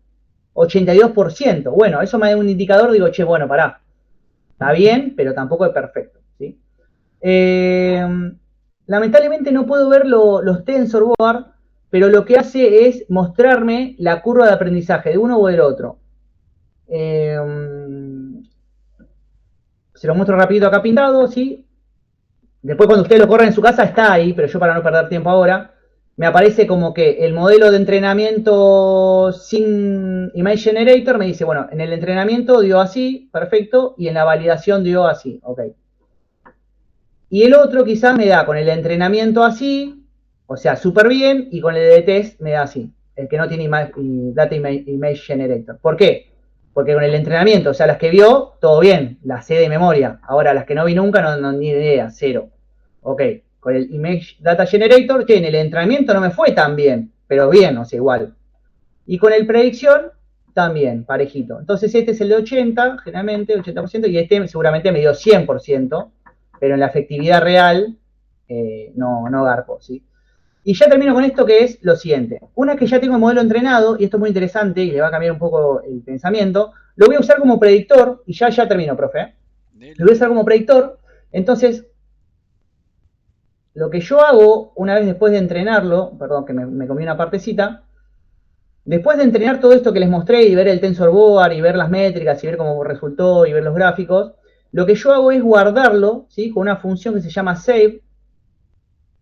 82%. Bueno, eso me da un indicador, digo, che, bueno, pará. Está bien, pero tampoco es perfecto, ¿sí? Lamentablemente no puedo ver los TensorBoard, pero lo que hace es mostrarme la curva de aprendizaje de uno o del otro. Se lo muestro rapidito acá pintado, ¿sí? Después cuando ustedes lo corran en su casa está ahí, pero yo para no perder tiempo ahora, me aparece como que el modelo de entrenamiento sin Image Generator me dice, bueno, en el entrenamiento dio así, perfecto, y en la validación dio así, ok. Y el otro quizás me da con el entrenamiento así, o sea, súper bien, y con el de test me da así, el que no tiene Data Image Generator. ¿Por qué? Porque con el entrenamiento, o sea, las que vio, todo bien, las sé de memoria. Ahora, las que no vi nunca, no ni idea, cero. Ok, con el Image Data Generator, que en el entrenamiento no me fue tan bien, pero bien, o sea, igual. Y con el predicción, también, parejito. Entonces este es el de 80, generalmente, 80%, y este seguramente me dio 100%, pero en la efectividad real, no garpo, ¿sí? Y ya termino con esto, que es lo siguiente. Una vez que ya tengo el modelo entrenado, y esto es muy interesante, y le va a cambiar un poco el pensamiento, lo voy a usar como predictor, y ya termino, profe. Lo voy a usar como predictor, entonces, lo que yo hago, una vez después de entrenarlo, perdón que me comí una partecita, después de entrenar todo esto que les mostré, y ver el TensorBoard, y ver las métricas, y ver cómo resultó, y ver los gráficos, lo que yo hago es guardarlo, ¿sí? Con una función que se llama save,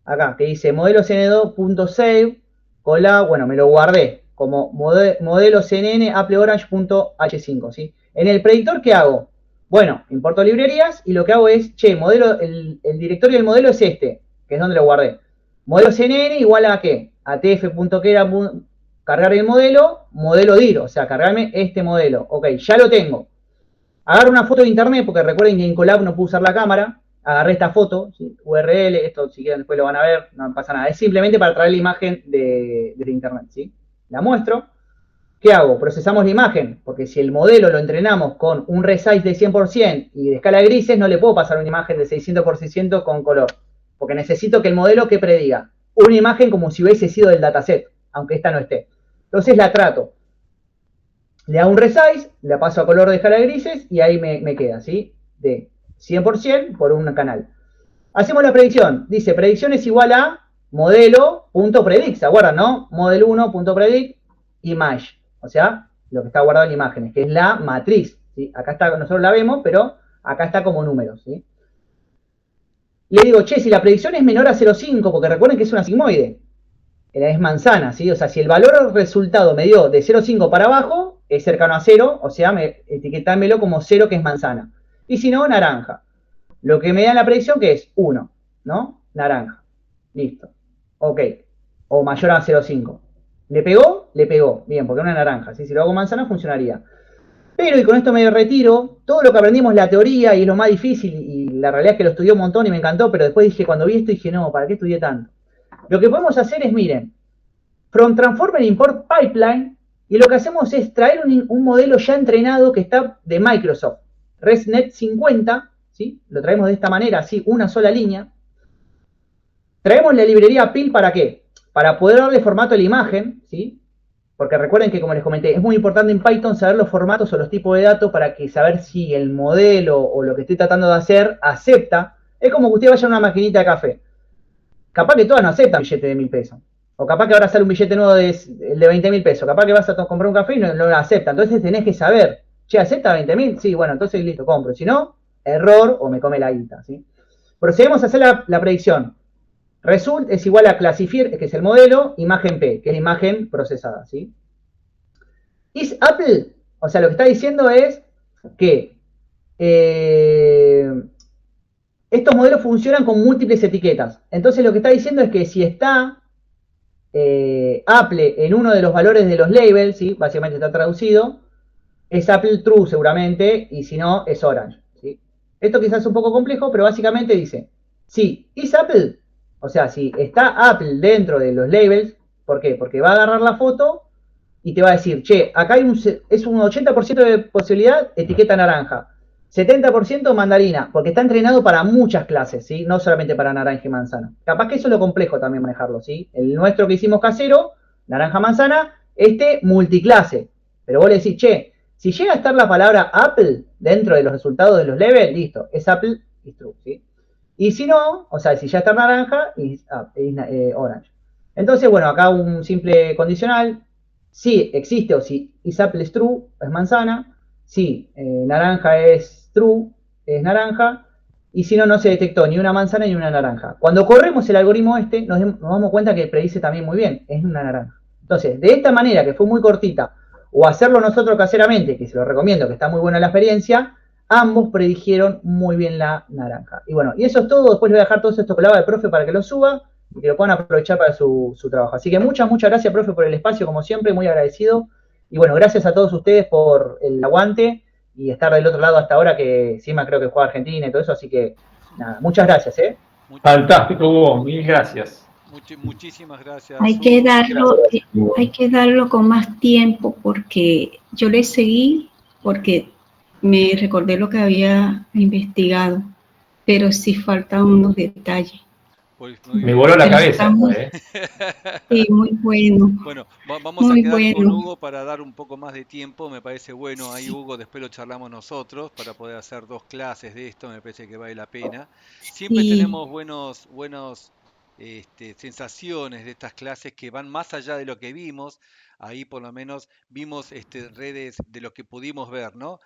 acá, que dice modelosn2.save, bueno, me lo guardé como modelosnn appleorange.h5, ¿sí? En el predictor, ¿qué hago? Bueno, importo librerías y lo que hago es, el directorio del modelo es este, que es donde lo guardé. Modelosnn igual a ¿qué? A tf.kera, cargar el modelo dir, o sea, cargarme este modelo. Ok, ya lo tengo. Agarro una foto de internet, porque recuerden que en Colab no puedo usar la cámara. Agarré esta foto, ¿sí? URL, esto si quieren después lo van a ver, no pasa nada. Es simplemente para traer la imagen de internet, ¿sí? La muestro. ¿Qué hago? Procesamos la imagen, porque si el modelo lo entrenamos con un resize de 100% y de escala de grises, no le puedo pasar una imagen de 600 por 600 con color, porque necesito que el modelo que prediga una imagen como si hubiese sido del dataset, aunque esta no esté. Entonces la trato. Le hago un resize, la paso a color de escala de grises y ahí me queda, ¿sí? De 100% por un canal. Hacemos la predicción. Dice, predicción es igual a modelo.predict. ¿Se acuerdan, no? Model1.predict image. O sea, lo que está guardado en la imagen, que es la matriz, ¿sí? Acá está, nosotros la vemos, pero acá está como números, ¿sí? Le digo, si la predicción es menor a 0,5, porque recuerden que es una sigmoide, es manzana, ¿sí? O sea, si el valor resultado me dio de 0,5 para abajo, es cercano a 0, o sea, etiquetámelo como 0, que es manzana. Y si no, naranja. Lo que me da la predicción, que es 1, ¿no? Naranja. Listo. Ok. O mayor a 0,5. ¿Le pegó? Le pegó. Bien, porque es una naranja. ¿Sí? Si lo hago manzana, funcionaría. Pero, y con esto me retiro, todo lo que aprendimos la teoría, y es lo más difícil, y la realidad es que lo estudié un montón y me encantó, pero después dije, cuando vi esto, dije, no, ¿para qué estudié tanto? Lo que podemos hacer es, miren, from transformer import pipeline, y lo que hacemos es traer un modelo ya entrenado que está de Microsoft, ResNet 50, ¿sí? Lo traemos de esta manera, así, una sola línea. Traemos la librería PIL, ¿para qué? Para poder darle formato a la imagen, ¿sí? Porque recuerden que, como les comenté, es muy importante en Python saber los formatos o los tipos de datos para que saber si el modelo o lo que estoy tratando de hacer acepta. Es como que usted vaya a una maquinita de café. Capaz que todas no aceptan billete de 1000 pesos. O capaz que ahora sale un billete nuevo de 20.000 pesos. Capaz que vas a comprar un café y no lo acepta. Entonces tenés que saber, ¿acepta 20.000? Sí, bueno, entonces listo, compro. Si no, error o me come la guita, ¿sí? Procedemos a hacer la predicción. Result es igual a classifier, que es el modelo, imagen P, que es la imagen procesada, ¿sí? Is Apple, o sea, lo que está diciendo es que estos modelos funcionan con múltiples etiquetas. Entonces lo que está diciendo es que si está Apple en uno de los valores de los labels, ¿sí? Básicamente está traducido, es Apple True seguramente, y si no, es Orange, ¿sí? Esto quizás es un poco complejo, pero básicamente dice, si is Apple, o sea, si está Apple dentro de los labels, ¿por qué? Porque va a agarrar la foto y te va a decir, acá hay es un 80% de posibilidad, etiqueta naranja. 70% mandarina, porque está entrenado para muchas clases, ¿sí? No solamente para naranja y manzana. Capaz que eso es lo complejo también manejarlo, ¿sí? El nuestro que hicimos casero, naranja-manzana, multiclase. Pero vos le decís, si llega a estar la palabra Apple dentro de los resultados de los levels, listo, es Apple, is true, ¿sí? Y si no, o sea, si ya está naranja, es orange. Entonces, bueno, acá un simple condicional, si existe o si isApple es true, es manzana, si naranja es true, es naranja, y si no, no se detectó ni una manzana ni una naranja. Cuando corremos el algoritmo este, nos damos cuenta que predice también muy bien, es una naranja. Entonces, de esta manera, que fue muy cortita, o hacerlo nosotros caseramente, que se lo recomiendo, que está muy buena la experiencia, ambos predijeron muy bien la naranja. Y bueno, y eso es todo. Después le voy a dejar todo esto que hablaba el profe para que lo suba y que lo puedan aprovechar para su trabajo. Así que muchas gracias, profe, por el espacio, como siempre, muy agradecido. Y bueno, gracias a todos ustedes por el aguante y estar del otro lado hasta ahora, que encima creo que juega Argentina y todo eso. Así que nada, muchas gracias. Fantástico, Hugo, mil gracias. Muchísimas gracias, Hay que Hugo. hay que darlo con más tiempo, porque yo le seguí porque me recordé lo que había investigado, pero sí faltan unos detalles. Pues me voló la cabeza. Sí, muy bueno. Bueno, vamos a quedar con Hugo para dar un poco más de tiempo, me parece bueno. Ahí Hugo, después lo charlamos nosotros para poder hacer 2 clases de esto, me parece que vale la pena. Siempre tenemos buenos sensaciones de estas clases que van más allá de lo que vimos. Ahí por lo menos vimos redes de lo que pudimos ver, ¿no?